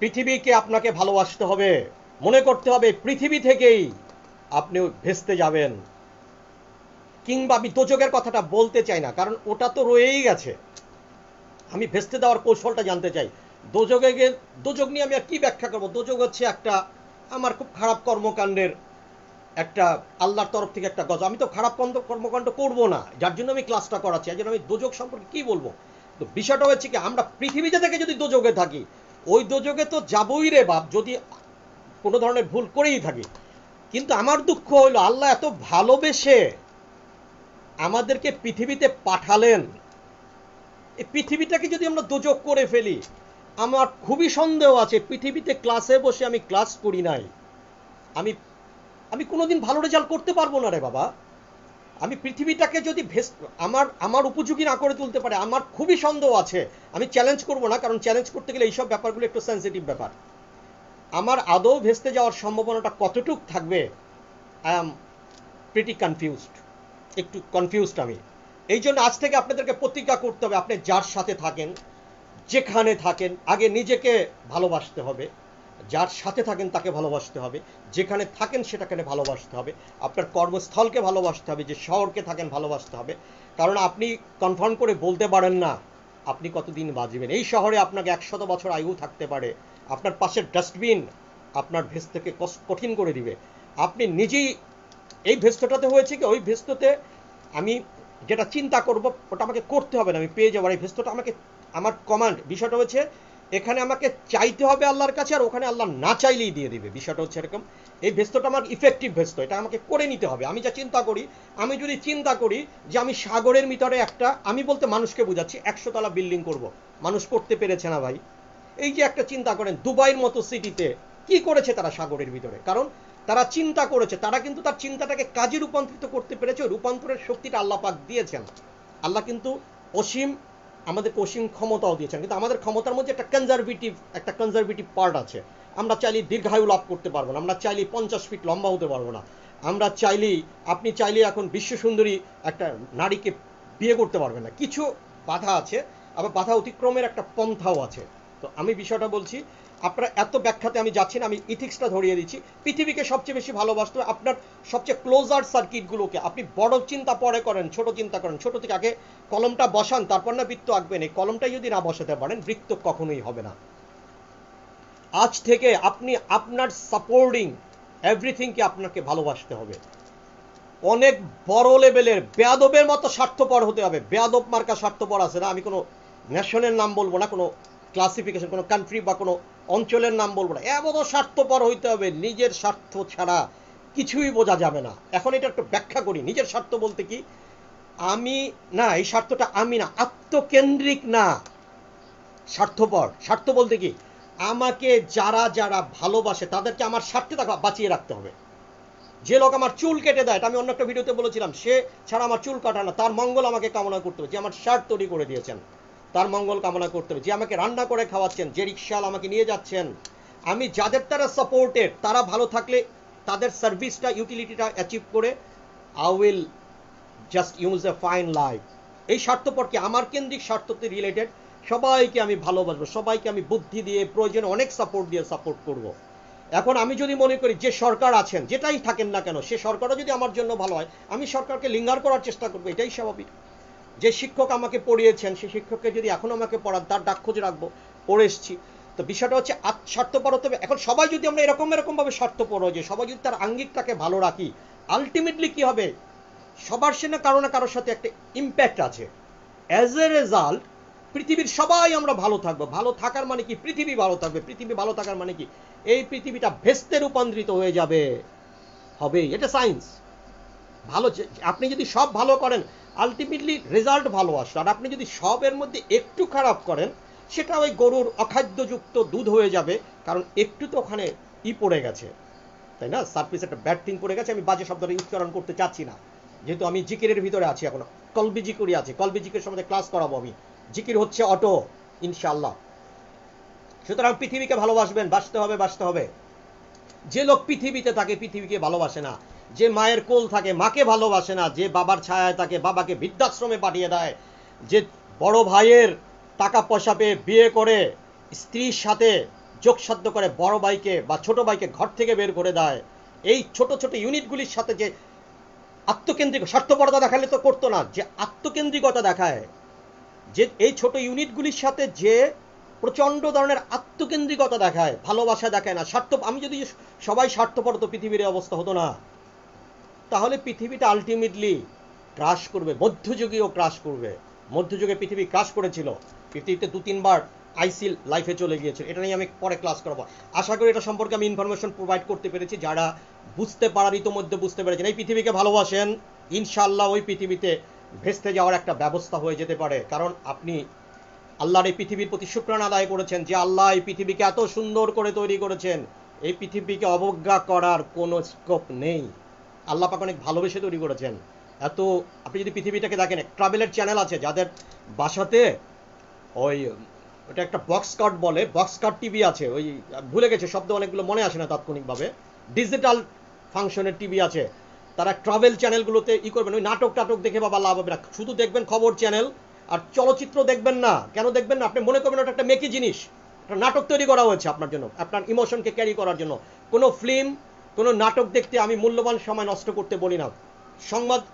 পৃথিবীকে আপনাকে ভালোবাসতে হবে, মনে করতে হবে পৃথিবী থেকেই আপনি ভেস্তে যাবেন। কিংবা আমি দোজকের কথাটা বলতে চাই না, কারণ ওটা তো রয়েই গেছে। আমি ভেস্তে দেওয়ার কৌশলটা জানতে চাই। দোজক নিয়ে আমি আর কি ব্যাখ্যা করবো? দোজক হচ্ছে একটা আমার খুব খারাপ কর্মকাণ্ডের একটা আল্লাহর তরফ থেকে একটা গজব। আমি তো খারাপ কর্মকাণ্ড করবো না, যার জন্য আমি ক্লাসটা করাচ্ছি। এই জন্য আমি দোজক সম্পর্কে কি বলবো? তো বিষয়টা হচ্ছে কি, আমরা পৃথিবীতে থেকে যদি দোজকে থাকি, ওই দোজকে তো যাবই রে বাপ, যদি কোনো ধরনের ভুল করেই থাকি। কিন্তু আমার দুঃখ হইল, আল্লাহ এত ভালোবেসে আমাদেরকে পৃথিবীতে পাঠালেন, এই পৃথিবীটাকে যদি আমরা দোজক করে ফেলি, আমার খুবই সন্দেহ আছে পৃথিবীতে ক্লাসে বসে আমি ক্লাস করি নাই, আমি আমি কোনোদিন ভালো রেজাল্ট করতে পারবো না রে বাবা। আমি পৃথিবীটাকে যদি আমার উপযোগী না করে তুলতে পারে, আমার খুবই সন্দেহ আছে। আমি চ্যালেঞ্জ করব না, কারণ চ্যালেঞ্জ করতে গেলে এইসব ব্যাপারগুলো একটু সেন্সিটিভ ব্যাপার। আমার আদৌ ভেস্তে যাওয়ার সম্ভাবনাটা কতটুক থাকবে, আই এম প্রিটি কনফিউজড, একটু কনফিউজড আমি। এই জন্য আজ থেকে আপনাদেরকে প্রতিজ্ঞা করতে হবে, আপনি যার সাথে থাকেন, যেখানে থাকেন, আগে নিজেকে ভালোবাসতে হবে। যার সাথে থাকেন তাকে ভালোবাসতে হবে, যেখানে থাকেন সেটাকে ভালোবাসতে হবে, আপনার কর্মস্থলকে ভালোবাসতে হবে, যে শহরকে থাকেন ভালোবাসতে হবে। কারণ আপনি কনফার্ম করে বলতে পারেন না আপনি কতদিন বাঁচবেন। এই শহরে আপনাকে 100 বছর আয়ু থাকতে পারে, আপনার পাশের ডাস্টবিন আপনার ভেস্টকে কঠিন করে দিবে। আপনি নিজেই এই ভেস্টটাতে হয়েছে কি, ওই ভেস্টতে আমি যেটা চিন্তা করব ওটা আমাকে করতে হবে না, আমি পেয়ে যাবো। এই ভেস্টটা আমাকে, আমার কমান্ড। বিষয়টা হচ্ছে এখানে আমাকে চাইতে হবে আল্লাহর কাছে, আর ওখানে আল্লাহ না চাইলেই দিয়ে দিবে। বিষয়টা হচ্ছে এরকম। এই ভেস্টটা আমার ইফেক্টিভ ভেস্ট, এটা আমাকে করে নিতে হবে। আমি যা চিন্তা করি, আমি যদি চিন্তা করি যে আমি সাগরের ভিতরে একটা, আমি বলতে মানুষকে বোঝাচ্ছি, 100 তলা বিল্ডিং করব, মানুষ করতে পেরেছে না ভাই। এই যে একটা চিন্তা করেন, দুবাইয়ের মতো সিটিতে কি করেছে তারা সাগরের ভিতরে? কারণ তারা চিন্তা করেছে, তারা কিন্তু তার চিন্তাটাকে কাজে রূপান্তরিত করতে পেরেছে। রূপান্তরের শক্তিটা আল্লাহ পাক দিয়েছেন। আল্লাহ কিন্তু অসীম, আমাদের অসীম ক্ষমতাও দিয়েছেন, কিন্তু আমাদের ক্ষমতার মধ্যে একটা কনজারভেটিভ পার্ট আছে। আমরা চাইলে দীর্ঘায়ু লাভ করতে পারবো না, আমরা চাইলে 50 ফিট লম্বা হতে পারবো না, আমরা চাইলেই, আপনি চাইলে এখন বিশ্ব সুন্দরী একটা নারীকে বিয়ে করতে পারবেন না। কিছু বাধা আছে, আবার বাধা অতিক্রমের একটা পন্থাও আছে। তো আমি বিষয়টা বলছি, আপনারা এত ব্যাখ্যাতে আমি যাচ্ছি না, আমি ইথিক্সটা ধরিয়ে দিচ্ছি। পৃথিবীকে সবচেয়ে বেশি ভালোবাসতে হবে, আপনার সবচেয়ে ক্লোজার সার্কিটগুলোকে। আপনি বড় চিন্তা পরে করেন, ছোট চিন্তা করেন। ছোট থেকে আগে কলমটা বসান, তারপর না বৃত্ত আঁকবেন। এই কলমটাই যদি না বসাতে পারেন, বৃত্ত কখনোই হবে না। আজ থেকে আপনি আপনার সাপোর্টিং এভরিথিংকে আপনাকে ভালোবাসতে হবে। অনেক বড় লেভেলের বেয়াদবের মতো স্বার্থপর হতে হবে। বেয়াদব মার্কা স্বার্থপর আছে না, আমি কোনো ন্যাশনের নাম বলবো না, কোনো ক্লাসিফিকেশন, কোনো কান্ট্রি বা কোনো অঞ্চলের নাম বলবো না। এমন স্বার্থপর হইতে হবে, নিজের স্বার্থ ছাড়া কিছুই বোঝা যাবে না। এখন এটা একটু ব্যাখ্যা করি, নিজের স্বার্থ বলতে কি। আমি না, এই স্বার্থটা আমি না, আত্মকেন্দ্রিক না, স্বার্থপর। স্বার্থ বলতে কি, আমাকে যারা যারা ভালোবাসে তাদেরকে আমার স্বার্থে বাঁচিয়ে রাখতে হবে। যে লোক আমার চুল কেটে দেয়, আমি অন্য একটা ভিডিওতে বলেছিলাম, সে ছাড়া আমার চুল কাটা না, তার মঙ্গল আমাকে কামনা করতে হবে। যে আমার শার্ট তৈরি করে দিয়েছেন, তার মঙ্গল কামনা করতে হবে। যে আমাকে রান্না করে খাওয়াচ্ছেন, যে রিক্সাওয়ালা আমাকে নিয়ে যাচ্ছেন, আমি যাদের দ্বারা সাপোর্টেড, তারা ভালো থাকলে তাদের সার্ভিসটা, ইউটিলিটিটা অ্যাচিভ করে I will just use a fine life. এই স্বার্থপর কি, আমার কেন্দ্রিক স্বার্থতে রিলেটেড। সবাইকে আমি ভালোবাসবো, সবাইকে আমি বুদ্ধি দিয়ে, প্রয়োজনে অনেক সাপোর্ট দিয়ে সাপোর্ট করব। এখন আমি যদি মনে করি যে সরকার আছেন, যেটাই থাকেন না কেন, সে সরকারও যদি আমার জন্য ভালো হয়, আমি সরকারকে লিঙ্গার করার চেষ্টা করবো, এটাই স্বাভাবিক। যে শিক্ষক আমাকে পড়িয়েছেন, সেই শিক্ষককে যদি এখন আমাকে পড়ান, তার ডাক খোঁজ রাখবো, পড়ে এসছি। তো বিষয়টা হচ্ছে স্বার্থপর হতে হবে। এখন সবাই যদি আমরা এরকম এরকম ভাবে স্বার্থপর হই, যে সবাই যদি তার আঙ্গিকটাকে ভালো রাখি, আলটিমেটলি কি হবে, সবার সে না কারোর সাথে একটা ইম্প্যাক্ট আছে। অ্যাজ এ রেজাল্ট পৃথিবীর সবাই আমরা ভালো থাকবো। ভালো থাকার মানে কি, পৃথিবী ভালো থাকবে। পৃথিবী ভালো থাকার মানে কি, এই পৃথিবীটা ভেস্তে রূপান্তরিত হয়ে যাবে, হবে। এটা সায়েন্স। ভালো, আপনি যদি সব ভালো করেন, আলটিমেটলি রেজাল্ট ভালো আসবে। আর আপনি যদি সবের মধ্যে একটু খারাপ করেন, সেটা ওই গরুর অখাদ্যযুক্ত দুধ হয়ে যাবে। কারণ একটু তো ওখানে পড়ে গেছে, তাই না? সার্ফেস একটা ব্যাড থিং পড়ে গেছে। আমি বাজে শব্দটা উচ্চারণ করতে চাচ্ছি না, যেহেতু আমি জিকিরের ভিতরে আছি এখনো। কলবি জিকিরি আছে, কলবি জিকির সম্বন্ধে ক্লাস করাবো আমি। জিকির হচ্ছে অটো, ইনশাআল্লাহ। সুতরাং পৃথিবীকে ভালোবাসবেন, বাঁচতে হবে, বাঁচতে হবে। যে লোক পৃথিবীতে থাকে, পৃথিবীকে ভালোবাসে না, যে মায়ের কোল থাকে, মাকে ভালোবাসে না, যে বাবার ছায়ায় থাকে, বাবাকে বৃদ্ধাশ্রমে পাঠিয়ে দেয়, যে বড় ভাইয়ের টাকা পয়সা পেয়ে বিয়ে করে স্ত্রীর সাথে যোগসাধ্য করে বড় ভাইকে বা ছোট ভাইকে ঘর থেকে বের করে দেয়, এই ছোট ছোট ইউনিটগুলির সাথে যে আত্মকেন্দ্রিক, স্বার্থপরতা দেখালে তো করতো না, যে আত্মকেন্দ্রিকতা দেখায়, যে এই ছোট ইউনিটগুলির সাথে যে প্রচন্ড ধরনের আত্মকেন্দ্রিকতা দেখায়, ভালোবাসা দেখায় না, স্বার্থ। আমি যদি সবাই স্বার্থপর, তো পৃথিবীর অবস্থা হতো না। তাহলে পৃথিবীটা আলটিমেটলি ক্রাশ করবে, মধ্যযুগেও ক্রাশ করবে। মধ্যযুগে পৃথিবী ক্রাশ করেছিল, পৃথিবীতে 2-3 বার আইসিল লাইফে চলে গিয়েছিল। এটা নিয়ে আমি পরে ক্লাস করাবো। আশা করি এটা সম্পর্কে আমি ইনফরমেশন প্রোভাইড করতে পেরেছি। যারা বুঝতে পারার ইতোমধ্যে বুঝতে পেরেছেন, এই পৃথিবীকে ভালোবাসেন, ইনশাআল্লাহ ওই পৃথিবীতে ভেস্তে যাওয়ার একটা ব্যবস্থা হয়ে যেতে পারে। কারণ আপনি আল্লাহর এই পৃথিবীর প্রতি শুকরানা আদায় করেছেন, যে আল্লাহ এই পৃথিবীকে এত সুন্দর করে তৈরি করেছেন। এই পৃথিবীকে অবজ্ঞা করার কোনো স্কোপ নেই। আল্লাহ পাক অনেক ভালোবেসে তৈরি করেছেন। এত, আপনি যদি পৃথিবীটাকে দেখেন, ট্রাভেলের চ্যানেল আছে যাদের বাসাতে ওই, ওটা একটা বক্স কাট বলে, বক্স কাট টিভি আছে, ওই ভুলে গেছে শব্দ, অনেকগুলো মনে আসে না তাৎক্ষণিকভাবে, ডিজিটাল ফাংশনের টিভি আছে। তারা ট্রাভেল চ্যানেলগুলোতে করবেন, ওই নাটক টাটক দেখে বাবা লাভ হবে না। শুধু দেখবেন খবর চ্যানেল, আর চলচ্চিত্র দেখবেন না। কেন দেখবেন না? আপনি মনে করবেন ওটা একটা মেকি জিনিস, একটা নাটক তৈরি করা হয়েছে আপনার জন্য, আপনার ইমোশনকে ক্যারি করার জন্য। কোনো ফিল্ম, কোনো নাটক দেখতে আমি মূল্যবান সময় নষ্ট করতে বলি না।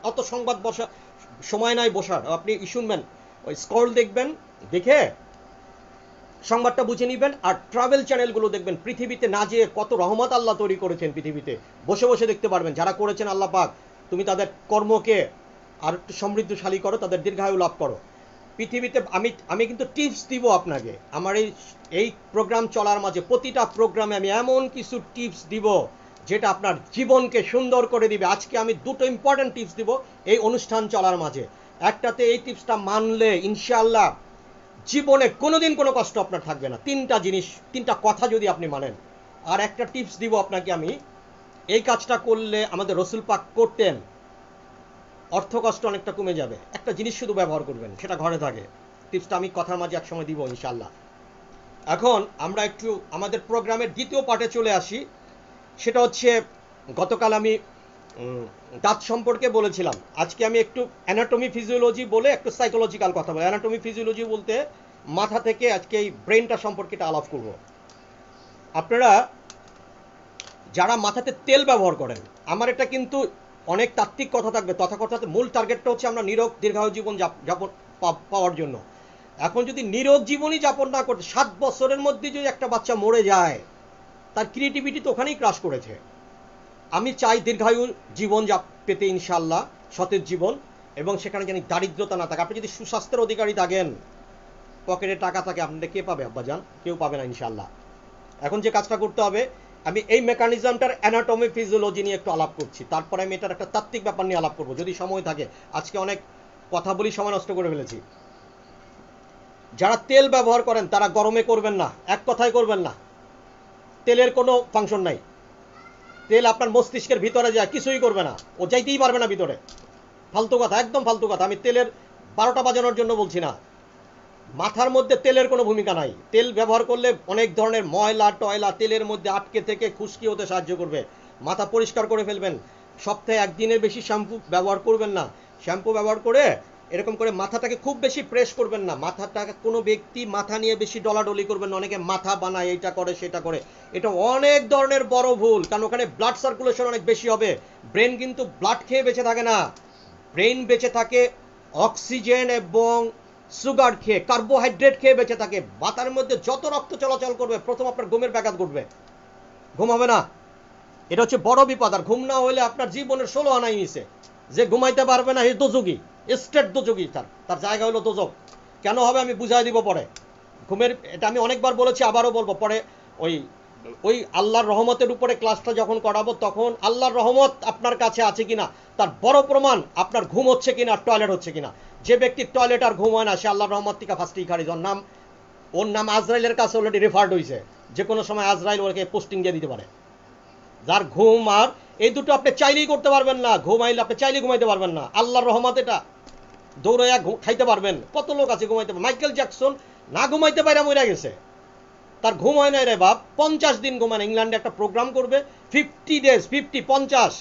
অত সংবাদ বসা সময় নাই বসার। আপনি শুনবেন, ওই স্ক্রল দেখবেন, দেখে সংবাদটা বুঝে নিবেন। আর ট্রাভেল চ্যানেলগুলো দেখবেন, পৃথিবীতে না যেয়ে কত রহমত আল্লাহ তৈরি করেছেন পৃথিবীতে, বসে বসে দেখতে পারবেন। যারা করেছেন আল্লাহ পাক, তুমি তাদের কর্মকে আর একটু সমৃদ্ধশালী করো, তাদের দীর্ঘায়ু লাভ করো। পৃথিবীতে আমি কিন্তু টিপস দিব আপনাকে। আমার এই প্রোগ্রাম চলার মাঝে, প্রতিটা প্রোগ্রামে আমি এমন কিছু টিপস দিব যেটা আপনার জীবনকে সুন্দর করে দিবে। আজকে আমি দুটো ইম্পর্টেন্ট টিপস দিব এই অনুষ্ঠান চলার মাঝে। একটাতে এই টিপসটা মানলে ইনশাআল্লাহ জীবনে কোনোদিন কোনো কষ্ট আপনার থাকবে না। তিনটা জিনিস, তিনটা কথা যদি আপনি মানেন। আর একটা টিপস দিব আপনাকে আমি, এই কাজটা করলে আমাদের রসুল পাক করতেন, অর্থ কষ্ট অনেকটা কমে যাবে। একটা জিনিস শুধু ব্যবহার করবেন, সেটা ঘরে থাকে। টিপসটা আমি কথার মাঝে একসময় দিব ইনশাআল্লাহ। এখন আমরা একটু আমাদের প্রোগ্রামের দ্বিতীয় পার্টে চলে আসি। সেটা হচ্ছে, গতকাল আমি দাঁত সম্পর্কে বলেছিলাম। আজকে আমি একটু অ্যানাটমি ফিজিওলজি বলে একটু সাইকোলজিক্যাল কথা বলবো। অ্যানাটমি ফিজিওলজি বলতে মাথা থেকে আজকে এই ব্রেনটা সম্পর্কে আলাপ করব। আপনারা যারা মাথাতে তেল ব্যবহার করেন, আমার এটা কিন্তু অনেক তাত্ত্বিক কথা থাকবে। তথাকথিত মূল টার্গেটটা হচ্ছে আমরা নিরোগ দীর্ঘায়ু জীবন যাপন পাওয়ার জন্য। এখন যদি নিরোগ জীবনই যাপন না করতে, 7 বছরের মধ্যে যদি একটা বাচ্চা মরে যায়, তার ক্রিয়েটিভিটি তো ওখানেই ক্রাশ করেছে। আমি চাই দীর্ঘায়ু জীবন পেতে ইনশাআল্লাহ, সতেজ জীবন, এবং সেখানে জানি দারিদ্রতা না থাকে। আপনি যদি সুস্বাস্থ্যের অধিকারী থাকেন, পকেটে টাকা থাকে, আপনাদের কে পাবে আব্বাজান? কেউ পাবে না ইনশাআল্লাহ। এখন যে কাজটা করতে হবে, আমি এই মেকানিজমটার অ্যানাটমি ফিজিওলজি নিয়ে একটু আলাপ করছি, তারপরে আমি এটার একটা তাত্ত্বিক ব্যাপার নিয়ে আলাপ করবো যদি সময় থাকে। আজকে অনেক কথা বলি সময় নষ্ট করে ফেলেছি। যারা তেল ব্যবহার করেন তারা গরমে করবেন না, এক কথায় করবেন না। তেলের কোনো ফাংশন নাই। তেল আপনার মস্তিষ্কের ভিতরে যায়, কিছুই করবে না, ও যাইতেই পারবে না ভিতরে। ফালতু কথা, একদম ফালতু কথা। আমি তেলের 12টা বাজানোর জন্য বলছি না। মাথার মধ্যে তেলের কোনো ভূমিকা নাই। তেল ব্যবহার করলে অনেক ধরনের ময়লা টয়লা তেলের মধ্যে আটকে থেকে খুশকি হতে সাহায্য করবে। মাথা পরিষ্কার করে ফেলবেন। সপ্তাহে একদিনের বেশি শ্যাম্পু ব্যবহার করবেন না। শ্যাম্পু ব্যবহার করে এরকম করে মাথাটাকে খুব বেশি প্রেস করবেন না। মাথাটাকে কোনো ব্যক্তি মাথা নিয়ে বেশি ডলাডলি করবেন না। অনেকে মাথা বানায়, এইটা করে সেটা করে, এটা অনেক ধরনের বড় ভুল। কারণ ওখানে ব্লাড সার্কুলেশন অনেক বেশি হবে। ব্রেন কিন্তু ব্লাড খেয়ে বেঁচে থাকে না, ব্রেন বেঁচে থাকে অক্সিজেন এবং সুগার খেয়ে, কার্বোহাইড্রেট খেয়ে বেঁচে থাকে। মাথার মধ্যে যত রক্ত চলাচল করবে প্রথম আপনার ঘুমের ব্যাঘাত ঘটবে, ঘুম হবে না। এটা হচ্ছে বড় বিপদ। আর ঘুম না হলে আপনার জীবনের 16 আনাই নিছে। যে ঘুমাইতে পারবে না, হে দোজগী, স্টেট দোজগী। তার জায়গা হলো দোজক। কেন হবে আমি বুঝাই দিব পরে। ঘুমের এটা আমি অনেকবার বলেছি, আবারও বলবো পরে। ওই ওই আল্লাহর রহমতের উপরে ক্লাসটা যখন করাবো তখন আল্লাহর রহমত আপনার কাছে আছে কিনা তার বড় প্রমাণ আপনার ঘুম হচ্ছে কিনা, টয়লেট হচ্ছে কিনা। যে ব্যক্তি টয়লেট আর ঘুম হয় না সে আল্লাহর রহমত থেকে ফার্স্টেই খারিজ। ওর নাম আজরাইলের কাছে অলরেডি রেফার্ড হয়েছে। যে কোনো সময় আজরাইল ওকে পোস্টিং দিয়ে দিতে পারে। যার ঘুম আর এই দুটো আপনি চাইলেই করতে পারবেন না। ঘুমাইলে আপনি চাইলেই ঘুমাইতে পারবেন না। আল্লাহর রহমত এটা দৌড়াইয়া খাইতে পারবেন। কত লোক আছে ঘুমাইতে পারবেন। মাইকেল জ্যাকসন না ঘুমাইতে পারে মরে গেছে, তার ঘুম হয় নাই রে বাপ। 50 দিন ঘুমান। ইংল্যান্ডে একটা প্রোগ্রাম করবে 50 ডেজ, 50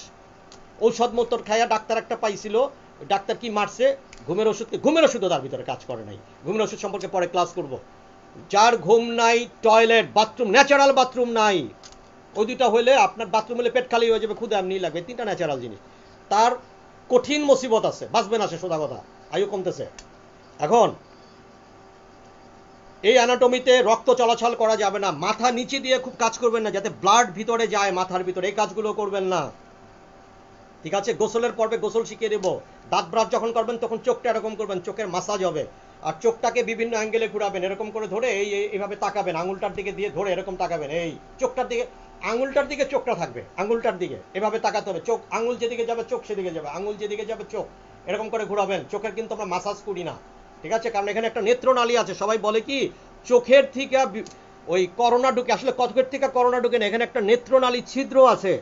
ঔষধ মতর খাইয়া ডাক্তার একটা পাইছিল। ডাক্তার কি মারছে? ঘুমের ওষুধ। ঘুমের ওষুধও তার ভিতরে কাজ করে নাই। ঘুমের ওষুধ সম্পর্কে পরে ক্লাস করব। যার ঘুম নাই, টয়লেট বাথরুম, ন্যাচারাল বাথরুম নাই, ওই দুইটা হইলে আপনার বাথরুম হলে পেট খালি হয়ে যাবে, ক্ষুদা এমনি লাগবে, 3টা ন্যাচারাল জিনিস। তার কঠিন মুসিবত আছে, বাঁচবে না সে, সোজা কথা। আয়ু কমতেছে। এখন এই অ্যানাটমিতে রক্ত চলাচল করা যাবে না। মাথা নিচে দিয়ে খুব কাজ করবেন না যাতে ব্লাড ভিতরে যায় মাথার ভিতরে, এই কাজগুলো করবেন না, ঠিক আছে? গোসলের পর্বে গোসল শিখিয়ে দেবো। দাঁত ব্রাশ যখন করবেন তখন চোখটা এরকম করবেন, চোখের মাসাজ হবে। আর চোখটাকে বিভিন্ন অ্যাঙ্গেলে ঘুরাবেন, এরকম করে ধরে এইভাবে তাকাবেন, আঙুলটার দিকে দিয়ে ধরে এরকম তাকাবেন, এই চোখটার দিকে, আঙুলটার দিকে চোখটা থাকবে, আঙুলটার দিকে এভাবে তাকাতে হবে। চোখ, আঙুল যেদিকে যাবে চোখ সেদিকে যাবে, আঙুল যেদিকে যাবে চোখ, এরকম করে ঘুরাবেন। চোখের কিন্তু আমরা মাসাজ করি না, ঠিক আছে? কারণ এখানে একটা নেত্রনালী আছে। সবাই বলে কি চোখের থেকে ওই করোনা ঢুকে, আসলে চোখের থেকে করোনা ঢুকে না, এখানে একটা নেত্রনালী ছিদ্র আছে।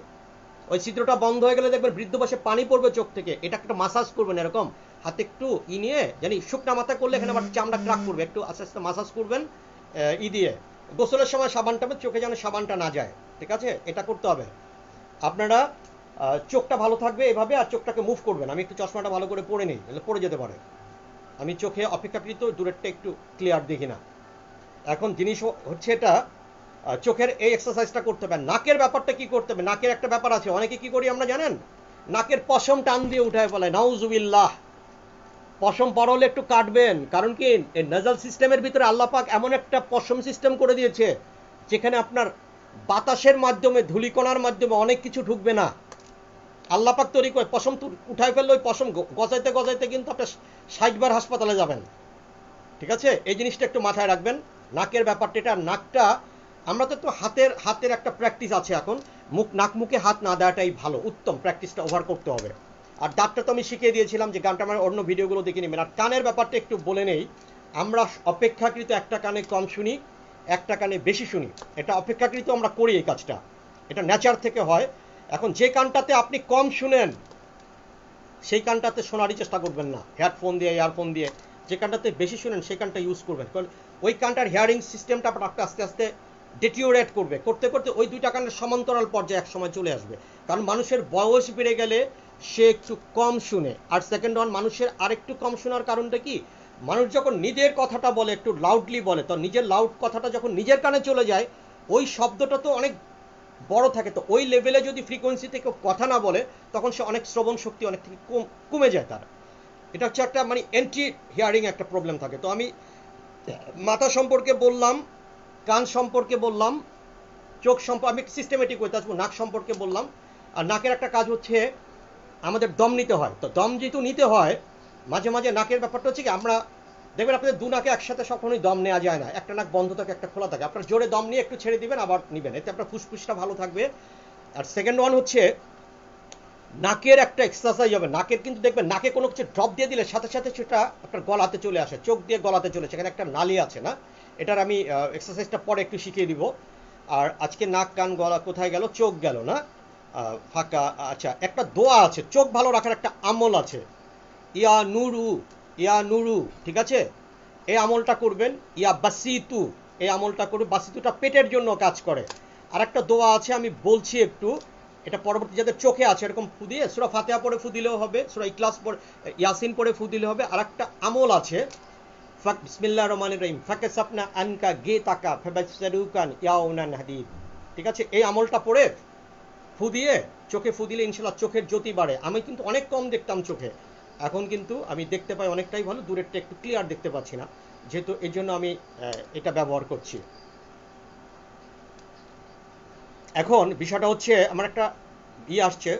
ওই ছিদ্রটা বন্ধ হয়ে গেলে দেখবেন বৃদ্ধ বয়সে পানি পড়বে চোখ থেকে। এটা একটা মাসাজ করবেন, এরকম হাতে একটু নিয়ে, জানি শুকনা মাথা করলে এখানে আবার চামড়া ক্রাক করবে, একটু আস্তে আস্তে মাসাজ করবেন দিয়ে। গোসলের সময় সাবানটা চোখে যেন সাবানটা না যায়, ঠিক আছে? এটা করতে হবে। আপনারা চোখটা ভালো থাকবে এভাবে, আর চোখটাকে মুভ করবেন। আমি একটু চশমাটা ভালো করে পরে নিই, তাহলে পড়ে যেতে পারে। আমি চোখে অপেক্ষাকৃত দূরেরটা একটু ক্লিয়ার দেখি না। এখন জিনিস হচ্ছে এটা, চোখের এই এক্সারসাইজটা করতে হবে। নাকের ব্যাপারটা কি করতে হবে? নাকের একটা ব্যাপার আছে, অনেকে কি করি আমরা জানেন? নাকের পশম টান দিয়ে উঠায় ফেলায়, নাউজুবিল্লাহ। পশম বড় হলে একটু কাটবেন, কারণ কি এই নাজাল সিস্টেমের ভিতরে আল্লাহ পাক এমন একটা পশম সিস্টেম করে দিয়েছে যেখানে আপনার বাতাসের মাধ্যমে, ধূলিকণার মাধ্যমে অনেক কিছু ঢুকবে না। আল্লাহ পাক তৈরি করে পশম উঠায় ফেললে ওই পশম গজাইতে গজাইতে কিন্তু আপনার 60 বার হাসপাতালে যাবেন, ঠিক আছে? এই জিনিসটা একটু মাথায় রাখবেন। নাকের ব্যাপারটা, এটা নাকটা আমরা তো হাতের একটা প্র্যাকটিস আছে এখন। নাক মুখে হাত না দেওয়াটাই ভালো, উত্তম। প্র্যাকটিসটা ওভার করতে হবে। আর দাঁতটা তো আমি শিখিয়ে দিয়েছিলাম, যে গানটা আমার অন্য ভিডিওগুলো দেখে নেবেন। আর কানের ব্যাপারটা একটু বলে নেই। আমরা অপেক্ষাকৃত একটা কানে কম শুনি, একটা কানে বেশি শুনি। এটা অপেক্ষাকৃত আমরা করি এই কাজটা, এটা নেচার থেকে হয়। এখন যে কানটাতে আপনি কম শুনেন সেই কানটাতে শোনারই চেষ্টা করবেন না, হেডফোন দিয়ে, ইয়ারফোন দিয়ে। যে কানটাতে বেশি শুনেন সেই কানটা ইউজ করবেন, কারণ ওই কানটার হিয়ারিং সিস্টেমটা আপনার আস্তে আস্তে ডেটিওরেট করবে। করতে করতে ওই দুইটা কানের সমান্তরাল পর্যায়ে এক সময় চলে আসবে। কারণ মানুষের বয়স বেড়ে গেলে সে একটু কম শুনে। আর সেকেন্ড ওয়ান, মানুষের আরেকটু কম শোনার কারণটা কি? মানুষ যখন নিজের কথাটা বলে, একটু লাউডলি বলে, তো নিজের লাউড কথাটা যখন নিজের কানে চলে যায়, ওই শব্দটা তো অনেক বড় থাকে। তো ওই লেভেলে যদি ফ্রিকোয়েন্সি থেকে কথা না বলে, তখন সে অনেক শ্রবণ শক্তি অনেক থেকে কমে যায় তার। এটা হচ্ছে একটা মানে এন্টি হিয়ারিং একটা প্রবলেম থাকে। তো আমি মাথা সম্পর্কে বললাম, কান সম্পর্কে বললাম, চোখ সম্পর্কে আমি সিস্টেমেটিক হইতে আসবো, নাক সম্পর্কে বললাম। আর নাকের একটা কাজ হচ্ছে আমাদের দম নিতে হয়। তো দম যেহেতু নিতে হয়, মাঝে মাঝে নাকের ব্যাপারটা হচ্ছে কি, আমরা দেখবেন আপনাদের দু নাকে একসাথে সবসময় দম নেওয়া যায় না। একটা নাক বন্ধ থাকে, একটা খোলা থাকে। আপনার জোরে দম নিয়ে একটু ছেড়ে দিবেন, আবার নিবেন, এতে আপনার ফুসফুসটা ভালো থাকবে। আর সেকেন্ড ওয়ান হচ্ছে নাকের একটা এক্সারসাইজ হবে। নাকের কিন্তু দেখবেন নাকে কোনো কিছু ড্রপ দিয়ে দিলে সাথে সাথে সেটা আপনার গলাতে চলে আসে, চোখ দিয়ে গলাতে চলে, সেখানে একটা নালী আছে না। এটার আমি এক্সারসাইজটা পরে একটু শিখিয়ে দিব। আর আজকে নাক কান গলা কোথায় গেল, চোখ গেল না, ফাঁকা। আচ্ছা, একটা দোয়া আছে, চোখ ভালো রাখার একটা আমল আছে, ইয়া নুরু, ইয়া নুরু, ঠিক আছে? এই আমলটা করবেন। ইয়া বাসিতু, এই আমলটা করবে। বাসিতুটা পেটের জন্য কাজ করে। আর একটা দোয়া আছে, আমি বলছি একটু, এটা পরবর্তী যাদের চোখে আছে এরকম ফু দিয়ে সূরা ফাতিহা পড়ে ফু দিলেও হবে, সূরা ইখলাস পড়ে, ইয়াসিন পড়ে ফু দিলে হবে। আর একটা আমল আছে, বিসমিল্লাহির রহমানির রহিম, ফাকাসাফনা আনকা গিতাকা ফাবাসসারুকান ইয়াউনান হাদিদ, ঠিক আছে? এই আমলটা পড়ে ফু দিয়ে চোখে ফু দিলে ইনশাল্লাহ চোখের জ্যোতি বাড়ে। আমি কিন্তু অনেক কম দেখতাম চোখে, এখন কিন্তু আমি দেখতে পাই অনেকটাই ভালো, দূরেরটা একটু ক্লিয়ার দেখতে পাচ্ছি না, যেহেতু এর জন্য আমি এটা ব্যবহার করছি। এখন বিষয়টা হচ্ছে, আমার একটা আসছে,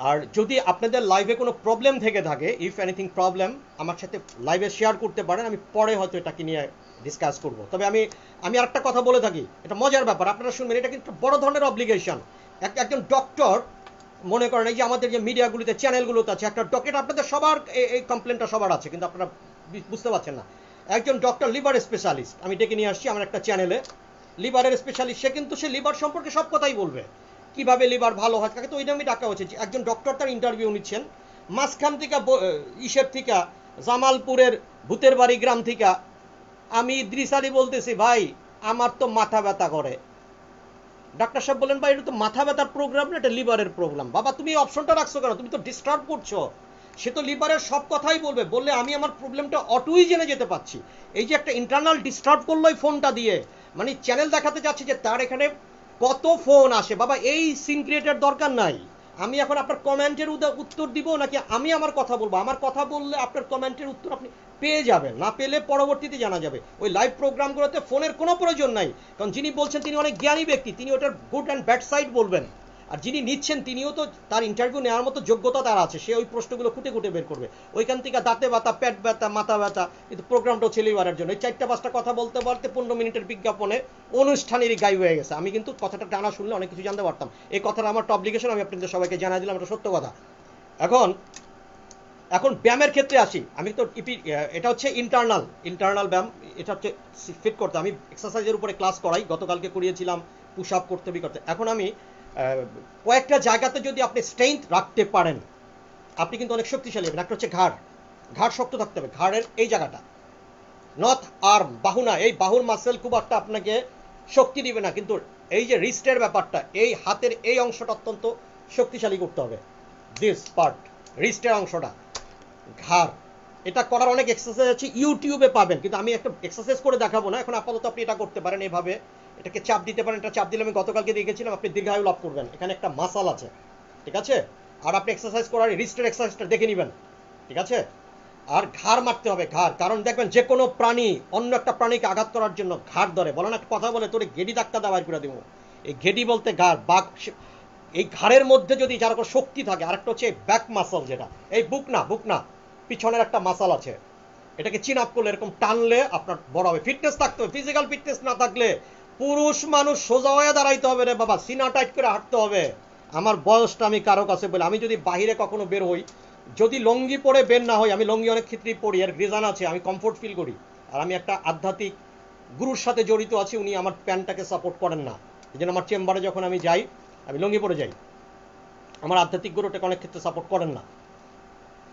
আর যদি আপনাদের লাইভে কোনো প্রবলেম থেকে থাকে, ইফ এনিথিং প্রবলেম, আমার সাথে লাইভে শেয়ার করতে পারেন, আমি পরে হয়তো এটাকে নিয়ে ডিসকাস করব। তবে আমি আমি আরেকটা কথা বলে থাকি, এটা মজার ব্যাপার, আপনারা শুনবেন, এটা কিন্তু বড় ধরনের অব্লিগেশন। একজন ডক্টর, মনে করেন এই যে আমাদের যে মিডিয়াগুলিতে চ্যানেলগুলোতে আছে একটা ডক্টর, আপনাদের সবার এই কমপ্লেনটা সবার আছে, কিন্তু আপনারা বুঝতে পারছেন না। একজন ডক্টর লিভার স্পেশালিস্ট আমি ডেকে নিয়ে আসছি আমার একটা চ্যানেলে, লিভারের স্পেশালিস্ট, সে কিন্তু সে লিভার সম্পর্কে সব কথাই বলবে, কিভাবে লিভার ভালো হয়, তাকে তো ওই নামই ডাকা হচ্ছে। একজন ডক্টর তার ইন্টারভিউ নিচ্ছেন, মাঝখান থেকে ইসের থেকে, জামালপুরের ভূতের বাড়ি গ্রাম থেকে আমি ইদ্রিস আলী বলতেছি, ভাই আমার তো মাথা ব্যথা করে। ডাক্তার সাহেব বলেন, ভাই এটা তো মাথা ব্যথার প্রোগ্রাম না, এটা লিভারের প্রোগ্রাম। বাবা তুমি এই অপশনটা রাখছো কেন, তুমি তো ডিস্টার্ব করছো। সে তো লিভারের সব কথাই বলবে, বললে আমি আমার প্রবলেমটা অটোই জেনে যেতে পারছি। এই যে একটা ইন্টারনাল ডিস্টার্ব করলো এই ফোনটা দিয়ে, মানে চ্যানেল দেখাতে যাচ্ছে যে তার এখানে কত ফোন আসে। বাবা এই সিন ক্রিয়েটের দরকার নাই। আমি এখন আপনার কমেন্টের উত্তর দিব নাকি আমি আমার কথা বলবো? আমার কথা বললে আপনার কমেন্টের উত্তর আপনি পেয়ে যাবেন, না পেলে পরবর্তীতে জানা যাবে। ওই লাইভ প্রোগ্রামগুলোতে ফোনের কোনো প্রয়োজন নাই, কারণ যিনি বলছেন তিনি অনেক জ্ঞানী ব্যক্তি, তিনি ওটার গুড অ্যান্ড ব্যাড সাইড বলবেন। আর যিনি নিচ্ছেন তিনিও তো তার ইন্টারভিউ নেওয়ার মতো যোগ্যতা তার আছে, সে ওই প্রশ্নগুলো খুঁটে খুঁটে বের করবে। ওইখান থেকে দাঁতে ব্যথা, পেট ব্যথা, মাথা ব্যথা, কিন্তু প্রোগ্রামটা ছেলে বাড়ার জন্য এই 4-5টা কথা বলতে বলতে 15 মিনিটের বিজ্ঞাপনে অনুষ্ঠানেরই গাই হয়ে গেছে। আমি কিন্তু কথাটা টানা শুনলে অনেক কিছু জানতে পারতাম। এই কথাটা আমার অব্লিগেশন, আমি আপনাদের সবাইকে জানাই দিলাম, এটা সত্য কথা। এখন এখন ব্যায়ামের ক্ষেত্রে আসি। আমি তো এটা হচ্ছে ইন্টারনাল ব্যায়াম, এটা হচ্ছে ফিট করতে। আমি এক্সারসাইজের উপরে ক্লাস করাই, গতকালকে করিয়েছিলাম পুশ আপ করতে করতে। এখন আমি কয়েকটা জায়গাতে যদি আপনি স্ট্রেংথ রাখতে পারেন, আপনি কিন্তু অনেক শক্তিশালী হবেন। একটা হচ্ছে ঘাড়, ঘাড় শক্ত থাকতে হবে, ঘাড়ের এই জায়গাটা, নর্থ আর্ম, বাহু না, এই বাহুর মাসেল খুব একটা আপনাকে শক্তি দিবে না, কিন্তু এই যে রিস্টের ব্যাপারটা, এই হাতের এই অংশটা অত্যন্ত শক্তিশালী করতে হবে। দিস পার্ট, রিস্টের অংশটা, ঘাড়, এটা করার অনেক এক্সারসাইজ আছে, ইউটিউবে পাবেন, কিন্তু আমি একটা এক্সারসাইজ করে দেখাবো না এখন। আপাতত আপনি এটা করতে পারেন, এইভাবে এটাকে চাপ দিতে পারেন। এটা চাপ দিলে আমি গতকালকে দেখেছিলাম, আপনি দীর্ঘায়ু লাভ করবেন। এখানে একটা মাসাল আছে, ঠিক আছে? আর আপনি এক্সারসাইজ করার রিস্টের এক্সারসাইজটা দেখে নেবেন, ঠিক আছে? আর ঘাড় মারতে হবে, ঘাড়, কারণ দেখবেন যে কোনো প্রাণী অন্য একটা প্রাণীকে আঘাত করার জন্য ঘাড় ধরে। বলেন একটা কথা বলে, তোরে গেডি ধাক্কা দেওয়া করে দিব। এই গেডি বলতে ঘাড়, বাঘ। এই ঘাড়ের মধ্যে যদি যার কোনো শক্তি থাকে, আরেকটা হচ্ছে ব্যাক মাসল, যেটা এই বুক না, পিছনের একটা মাসাল আছে, এটাকে চিন আপ করলে এরকম টানলে আপনার বড় হবে। ফিটনেস থাকতে হবে, ফিজিক্যাল ফিটনেস না থাকলে পুরুষ মানুষ সোজা হয়ে দাঁড়াইতে হবে রে বাবা, সিনা টাইট করে হাঁটতে হবে। আমার বয়সটা আমি কারো কাছে বলে, আমি যদি বাহিরে কখনো বের হই, যদি লঙ্গি পরে বের না হই, আমি লঙ্গি অনেক ক্ষেত্রেই পরি, আর রিজন আছে, আমি কমফোর্ট ফিল করি। আর আমি একটা আধ্যাত্মিক গুরুর সাথে জড়িত আছি, উনি আমার প্যান্টটাকে সাপোর্ট করেন না, এই জন্য আমার চেম্বারে যখন আমি যাই আমি লঙ্গি পরে যাই। আমার আধ্যাত্মিক গুরুটাকে অনেক ক্ষেত্রে সাপোর্ট করেন না।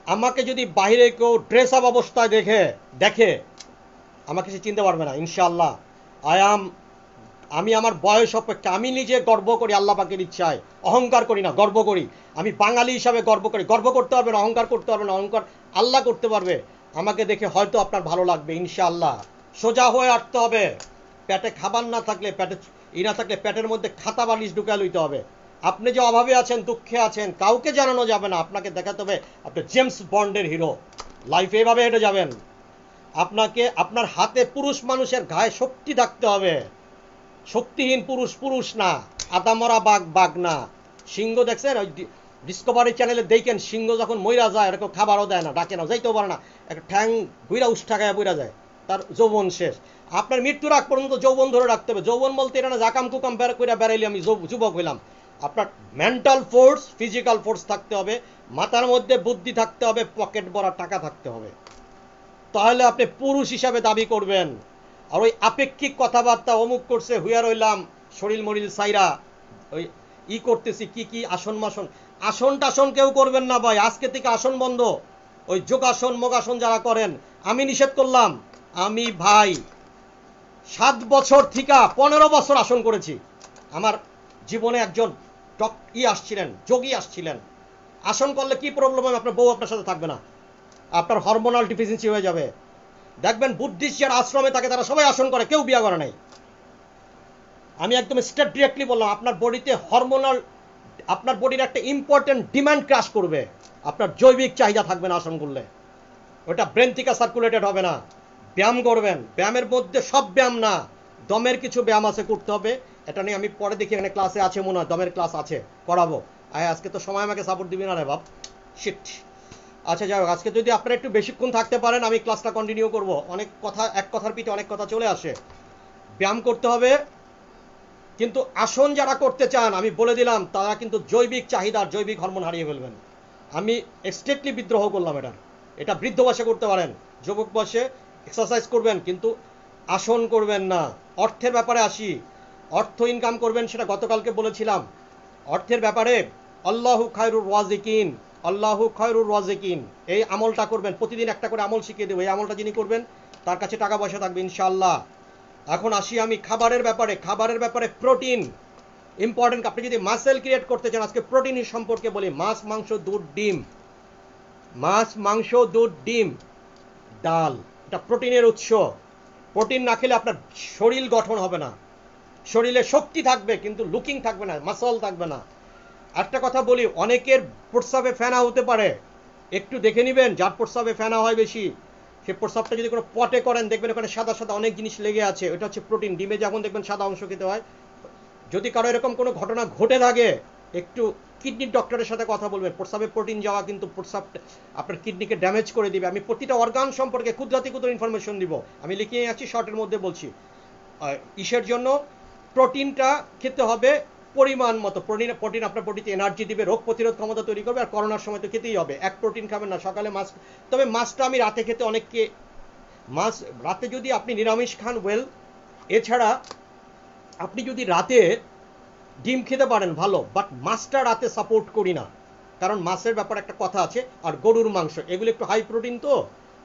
আমাকে যদি বাইরে কেউ ড্রেস আপ অবস্থায় দেখে আমাকে সে চিনতে পারবে না ইনশাআল্লাহ। আমি আমার বয়স অপেক্ষা আমি নিজে গর্ব করি আল্লাহ পাকের ইচ্ছায়, অহংকার করি না, গর্ব করি। আমি বাঙালি হিসাবে গর্ব করি। গর্ব করতে পারবে না, অহংকার করতে পারবে না, অহংকার আল্লাহ করতে পারবে। আমাকে দেখে হয়তো আপনার ভালো লাগবে ইনশাআল্লাহ। সোজা হয়ে আসতে হবে, পেটে খাবার না থাকলে, পেটে না থাকলে পেটের মধ্যে খাতা বালিশ ঢুকায় লইতে হবে। আপনি যে অভাবে আছেন, দুঃখে আছেন, কাউকে জানানো যাবে না, আপনাকে দেখাতে হবে আপনি জেমস বন্ডের হিরো। লাইফে এভাবে হেঁটে যাবেন। আপনাকে আপনার হাতে পুরুষ মানুষের গায়ে শক্তি থাকতে হবে। শক্তিহীন পুরুষ না, আদামরা বাঘ না। সিংহ দেখছেন ওই ডিসকভারি চ্যানেলে দেখেন, সিংহ যখন মইরা যায় এরকম খাবারও দেয় না, ডাকে না, যাইতেও পারে না, একটা ঠ্যাং গুইরা উষ্ঠা গায়ে বইরা যায়। তার যৌবন শেষ। আপনার মৃত্যুর আগ পর্যন্ত যৌবন ধরে রাখতে হবে। যৌবন বলতে এটা না জাকাম কুকাম করে বেড়াইলে আমি যুবক হইলাম। আপনার মেন্টাল ফোর্স, ফিজিক্যাল ফোর্স থাকতে হবে, মাথার মধ্যে বুদ্ধি থাকতে হবে, পকেট ভরা টাকা থাকতে হবে, তাহলে আপনি পুরুষ হিসাবে দাবি করবেন। আর ওই আপেক্ষিক কথাবার্তা, অমুক করছে, হুইয়া রইলাম শরীর মরিল সাইরা, ওই করতেছি কি আসন মাসন, আসন টাসন কেউ করবেন না ভাই। আজকে থেকে আসন বন্ধ। ওই যোগাসন মোগাসন যারা করেন, আমি নিষেধ করলাম। আমি ভাই 7 বছর থেকে 15 বছর আসন করেছি। আমার জীবনে একজন আসছিলেন, যোগী আসছিলেন। আসন করলে কি প্রবলেম হবে? আপনার বউ আপনার সাথে থাকবে না, আপনার হরমোনাল ডিফিসিয়েন্সি হয়ে যাবে। দেখবেন বুদ্ধিস্ট যারা আশ্রমে থাকে তারা সবাই আসন করে, কেউ বিয়ে করে নাই। আমি একদম স্ট্রেট ডিরেক্টলি বললাম, আপনার বডিতে হরমোনাল, আপনার বডির একটা ইম্পর্টেন্ট ডিমান্ড ক্রাশ করবে, আপনার জৈবিক চাহিদা থাকবে না আসন করলে। ওটা ব্রেন থেকে সার্কুলেটেড হবে না। ব্যায়াম করবেন, ব্যায়ামের মধ্যে সব ব্যায়াম না, দমের কিছু ব্যায়াম আছে করতে হবে। এটা নিয়ে আমি পরে দেখি এখানে ক্লাসে আছে মনে হয়, দমের ক্লাস আছে, করাবো। আজকে তো সময় আমাকে সাপোর্ট দিবি না রে বাপ, শিট। আচ্ছা যাই হোক, আজকে যদি আপনারা একটু বেশিক্ষণ থাকতে পারেন আমি ক্লাসটা কন্টিনিউ করব। অনেক কথা, এক কথার পিঠে অনেক কথা চলে আসে। ব্যায়াম করতে হবে, কিন্তু আসন যারা করতে চান আমি বলে দিলাম তারা কিন্তু জৈবিক চাহিদার, জৈবিক হরমোন হারিয়ে ফেলবেন। আমি স্ট্রেটলি বিদ্রোহ করলাম এটা। এটা বৃদ্ধ বয়সে করতে পারেন, যুবক বয়সে এক্সারসাইজ করবেন, কিন্তু আসন করবেন না। অর্থের ব্যাপারে আসি। অর্থ ইনকাম করবেন, সেটা গতকালকে বলেছিলাম। অর্থের ব্যাপারে আল্লাহু খায়রুর রাজিকিন, আল্লাহু খায়রুর রাজিকিন, এই আমলটা করবেন। প্রতিদিন একটা করে আমল শিখিয়ে দেবো। এই আমলটা যিনি করবেন তার কাছে টাকা পয়সা থাকবে ইনশাআল্লাহ। এখন আসি আমি খাবারের ব্যাপারে। খাবারের ব্যাপারে প্রোটিন ইম্পর্টেন্ট। আপনি যদি মাসেল ক্রিয়েট করতে চান, আজকে প্রোটিনের সম্পর্কে বলি। মাছ, মাংস, দুধ, ডিম। মাছ, মাংস, দুধ, ডিম, ডাল, এটা প্রোটিনের উৎস। প্রোটিন না খেলে আপনার শরীর গঠন হবে না। শরীরে শক্তি থাকবে কিন্তু লুকিং থাকবে না, মাসল থাকবে না। একটা কথা বলি, অনেকের প্রস্রাবে ফেনা হতে পারে, একটু দেখে নেবেন। যার প্রস্রাবে ফেনা হয় বেশি, সে প্রস্রাবটা যদি কোনো পটে করেন দেখবেন ওখানে সাদা সাদা অনেক জিনিস লেগে আছে, ওটা হচ্ছে প্রোটিন। ডিমে যখন দেখবেন সাদা অংশ খেতে হয়। যদি কারো এরকম কোনো ঘটনা ঘটে থাকে, একটু কিডনির ডক্টরের সাথে কথা বলবেন। প্রস্রাবে প্রোটিন যাওয়া কিন্তু প্রস্রাব আপনার কিডনিকে ড্যামেজ করে দিবে। আমি প্রতিটা অর্গান সম্পর্কে ক্ষুদ্রাতি ক্ষুদ্র ইনফরমেশন দিব, আমি লিখিয়ে আছি, শর্টের মধ্যে বলছি। ইসের জন্য প্রোটিনটা খেতে হবে পরিমাণ মতো। প্রোটিন আপনার বডিতে এনার্জি দিবে, রোগ প্রতিরোধ ক্ষমতা তৈরি করবে। আর করোনার সময় তো খেতেই হবে। এক প্রোটিন খাবেন না, সকালে মাছ। তবে মাছটা আমি রাতে খেতে অনেককে, মাছ রাতে যদি আপনি নিরামিষ খান ওয়েল। এছাড়া আপনি যদি রাতে ডিম খেতে পারেন ভালো, বাট মাছটা রাতে সাপোর্ট করি না, কারণ মাছের ব্যাপারে একটা কথা আছে। আর গরুর মাংস এগুলো একটু হাই প্রোটিন, তো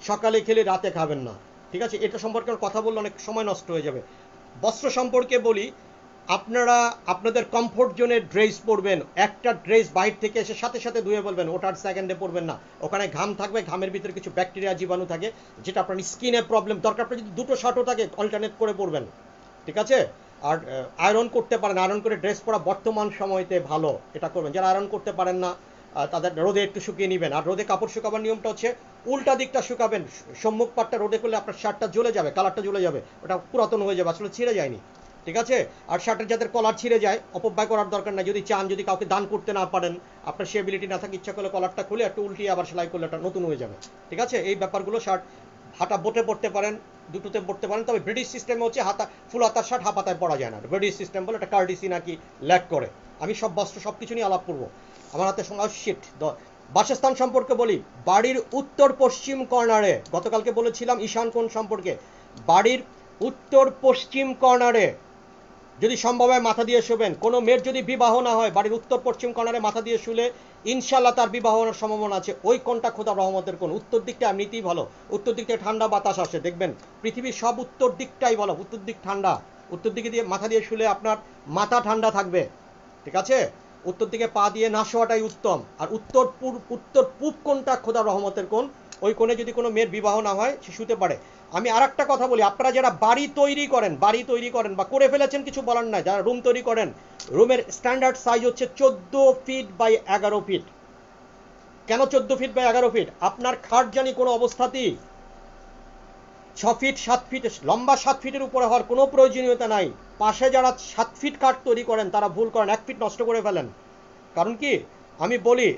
সকালে খেলে রাতে খাবেন না, ঠিক আছে? এটা সম্পর্কে কথা বললে অনেক সময় নষ্ট হয়ে যাবে। বস্ত্র সম্পর্কে বলি, আপনারা আপনাদের কমফোর্ট জোনের ড্রেস পরবেন। একটা ড্রেস বাইরে থেকে এসে সাথে সাথে ধুয়ে বলবেন, ওটার সেকেন্ডে পরবেন না। ওখানে ঘাম থাকবে, ঘামের ভিতরে কিছু ব্যাকটেরিয়া জীবাণু থাকে, যেটা আপনার স্কিনে প্রবলেম। দরকার পড়ে যদি দুটো শার্টও থাকে অল্টারনেট করে পরবেন, ঠিক আছে? আর আয়রন করতে পারেন, আয়রন করে ড্রেস পরা বর্তমান সময়তে ভালো, এটা করবেন। যারা আয়রন করতে পারেন না তাদের রোদে একটু শুকিয়ে নেবেন। আর রোদে কাপড় শুকাবার নিয়মটা হচ্ছে উল্টা দিকটা শুকাবেন। সম্মুখ পাটটা রোদে করলে আপনার শার্টটা জ্বলে যাবে, কালারটা জ্বলে যাবে, ওটা পুরাতন হয়ে যাবে, আসলে ছিঁড়ে যায়নি, ঠিক আছে? আর শার্টের যাদের কলার ছিঁড়ে যায় অপব্যয় করার দরকার নাই। যদি চান, যদি কাউকে দান করতে না পারেন, আপনার সে এবিলিটি না থাকে, ইচ্ছা করলে কলারটা খুলে একটু উল্টিয়ে আবার সেলাই করলে এটা নতুন হয়ে যাবে, ঠিক আছে? এই ব্যাপারগুলো শার্ট হাতা বোটে পড়তে পারেন, দুটোতে পড়তে পারেন। তবে ব্রিটিশ সিস্টেমে হচ্ছে হাতা, ফুল হাতার শার্ট হাফ হাতায় পরা যায় না। ব্রিটিশ সিস্টেম বলে এটা কার্ডিসি নাকি ল্যাক করে। আমি সব বস্ত্র সব কিছু নিয়ে আলাপ করবো। আমার হাতে সঙ্গে শিট। বাসস্থান সম্পর্কে বলি, বাড়ির উত্তর পশ্চিম কর্নারে, গতকালকে বলেছিলাম ঈশান কোণ সম্পর্কে। বাড়ির উত্তর পশ্চিম কর্নারে যদি সম্ভব হয় মাথা দিয়ে শোবেন। কোনো মেয়ের যদি বিবাহ না হয়, বাড়ির উত্তর পশ্চিম কর্নারে মাথা দিয়ে শুলে ইনশাল্লাহ তার বিবাহ হওয়ার সম্ভাবনা আছে। ওই কোণটা খোদা রহমতের কোণ। উত্তর দিকটা এমনিতেই ভালো, উত্তর দিক থেকে ঠান্ডা বাতাস আসে। দেখবেন পৃথিবীর সব উত্তর দিকটাই ভালো, উত্তর দিক ঠান্ডা। উত্তর দিকে দিয়ে মাথা দিয়ে শুলে আপনার মাথা ঠান্ডা থাকবে, ঠিক আছে? উত্তর দিকে পা দিয়ে না শোয়াটাই উত্তম। আর উত্তর পূব কোণটা খোদা রহমতের কোণ। ওই কোণে যদি কোনো মেয়ের বিবাহ না হয় সে শুতে পারে। আমি আর একটা কথা বলি, আপনারা যারা বাড়ি তৈরি করেন বা করে ফেলেছেন, কিছু বলার নাই, যারা রুম তৈরি করেন, রুমের স্ট্যান্ডার্ড সাইজ হচ্ছে 14 ফিট বাই 11 ফিট। কেন 14 ফিট বাই 11 ফিট? আপনার খাট জানি কোনো অবস্থাতেই 6 ফিট 7 ফিট লম্বা, 7 ফিটের উপরে হওয়ার কোনো প্রয়োজনীয়তা নাই। পাশে যারা 7 ফিট খাট তৈরি করেন তারা ভুল করেন, 1 ফিট নষ্ট করে ফেলেন। কারণ কি, আমি বলি,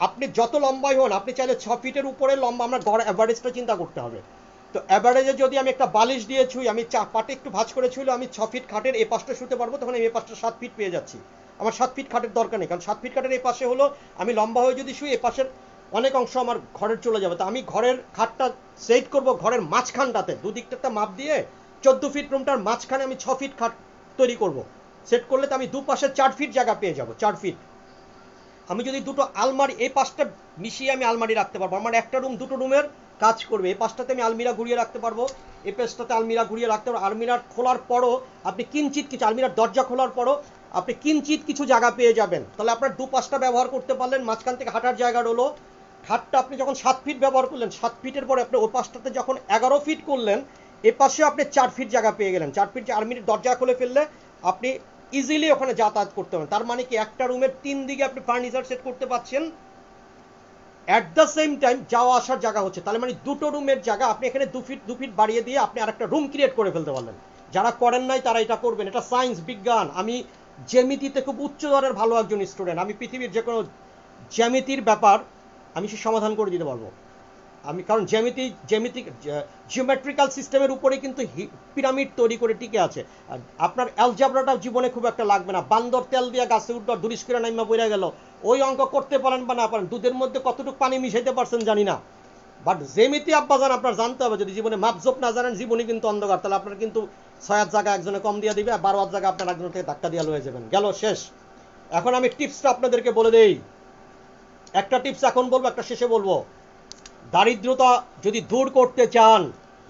আপনি যত লম্বাই হন, আপনি চাইলে 6 ফিটের উপরে লম্বা, আমরা গড় অ্যাভারেজটা চিন্তা করতে হবে। তো অ্যাভারেজে যদি আমি একটা বালিশ দিয়ে ছুই, আমি পাটে একটু ভাঁজ করে ছুইলে আমি 6 ফিট খাটের এ পাশটা শুতে পারবো, তখন আমি এ পাশটা 7 ফিট পেয়ে যাচ্ছি। আমার 7 ফিট খাটের দরকার নেই, কারণ 7 ফিট খাটের এই পাশে হলো আমি লম্বা হয়ে যদি শুই এ পাশের অনেক অংশ আমার ঘরের চলে যাবে। তো আমি ঘরের খাটটা সেট করব ঘরের মাঝখানটাতে, দুদিকটা মাপ দিয়ে 14 ফিট রুমটার মাঝখানে আমি 6 ফিট খাট তৈরি করব। সেট করলে তো আমি দুপাশে 4 ফিট জায়গা পেয়ে যাব, 4 ফিট। আমি যদি দুটো আলমারি এই পাশটা মিশিয়ে আমি আলমারি রাখতে পারবো, আমার একটা রুম দুটো রুমের কাজ করবে। এই পাশটাতে আমি আলমিরা ঘুরিয়ে রাখতে পারবো, এই পাশটাতে আলমিরা ঘুরিয়ে রাখতে পারবো। আলমিরা খোলার পরও আপনি কিঞ্চিত কিছু, আলমিরার দরজা খোলার পরও আপনি কিঞ্চিত কিছু জায়গা পেয়ে যাবেন। তাহলে আপনার দুপাশটা ব্যবহার করতে পারলেন, মাঝখান থেকে হাঁটার জায়গা রলো। খাটটা আপনি যখন 7 ফিট ব্যবহার করলেন, 7 ফিটের পরে আপনি ওই পাশটাতে যখন 11 ফিট করলেন, এ পাশে আপনি 4 ফিট জায়গা পেয়ে গেলেন। 4 ফিট আলমিরার দরজা খুলে ফেললে আপনি ইজিলি ওখানে যাতায়াত করতে পারেন। তার মানে কি একটা রুমের 3 দিকে আপনি ফার্নিচার সেট করতে পারছেন, অ্যাট দ্য সেম টাইম যাওয়া আসার জায়গা হচ্ছে। তাহলে মানে দুটো রুমের জায়গা আপনি এখানে 2 ফিট বাড়িয়ে দিয়ে আপনি আরেকটা রুম ক্রিয়েট করে ফেলতে পারলেন। যারা করেন নাই তারা এটা করবেন, এটা সায়েন্স, বিজ্ঞান। আমি জ্যামিতিতে খুব উচ্চ দরের ভালো একজন স্টুডেন্ট, আমি পৃথিবীর যে কোনো জ্যামিতির ব্যাপার আমি সে সমাধান করে দিতে পারবো। আমি কারণ জিওমেট্রিক্যাল সিস্টেমের উপরে কিন্তু পিরামিড তৈরি করে টিকে আছে। আর আপনার অ্যালজাবরাটা জীবনে খুব একটা লাগবে না। বান্দর তেল দিয়ে গাছে উঠল, দুরিশ করে নাইমা বইরা গেল, ওই অঙ্ক করতে পারেন বা না পারেন, দুধের মধ্যে কতটুকু পানি মিশাইতে পারছেন জানি না, বাট জ্যামিতি আব্বাজান আপনার জানতে হবে। যদি জীবনে মাপজোপ না জানেন, জীবনে কিন্তু অন্ধকার। তাহলে আপনার কিন্তু 6 জায়গা একজনে কম দিয়ে দিবে, আর 12 জায়গা আপনার একজনের থেকে ধাক্কা দিয়ে লয়ে যাবেন, গেল শেষ। এখন আমি টিপসটা আপনাদেরকে বলে দেই, একটা টিপস এখন বলবো, একটা শেষে বলবো। দারিদ্রতা যদি দূর করতে চান,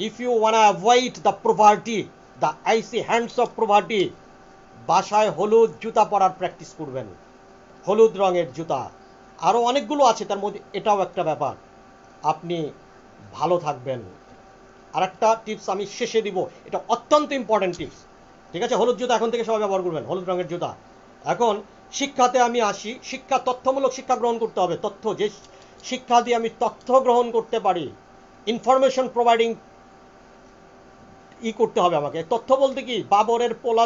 if you want avoid the poverty, the icy hands of poverty, বাসায় হলুদ জুতা পরার প্র্যাকটিস করবেন, হলুদ রঙের জুতা। আরও অনেকগুলো আছে, তার মধ্যে এটাও একটা ব্যাপার। আপনি ভালো থাকবেন। আর একটা টিপস আমি শেষে দিব, এটা অত্যন্ত ইম্পর্টেন্ট টিপস, ঠিক আছে? হলুদ জুতা এখন থেকে সবাই ব্যবহার করবেন, হলুদ রঙের জুতা। এখন শিক্ষাতে আমি আসি। শিক্ষা, তথ্যমূলক শিক্ষা গ্রহণ করতে হবে। তথ্য, যে শিক্ষা দিয়ে আমি তথ্য গ্রহণ করতে পারি, ইনফরমেশন প্রোভাইডিং করতে হবে আমাকে। তথ্য বলতে কি, বাবরের পোলা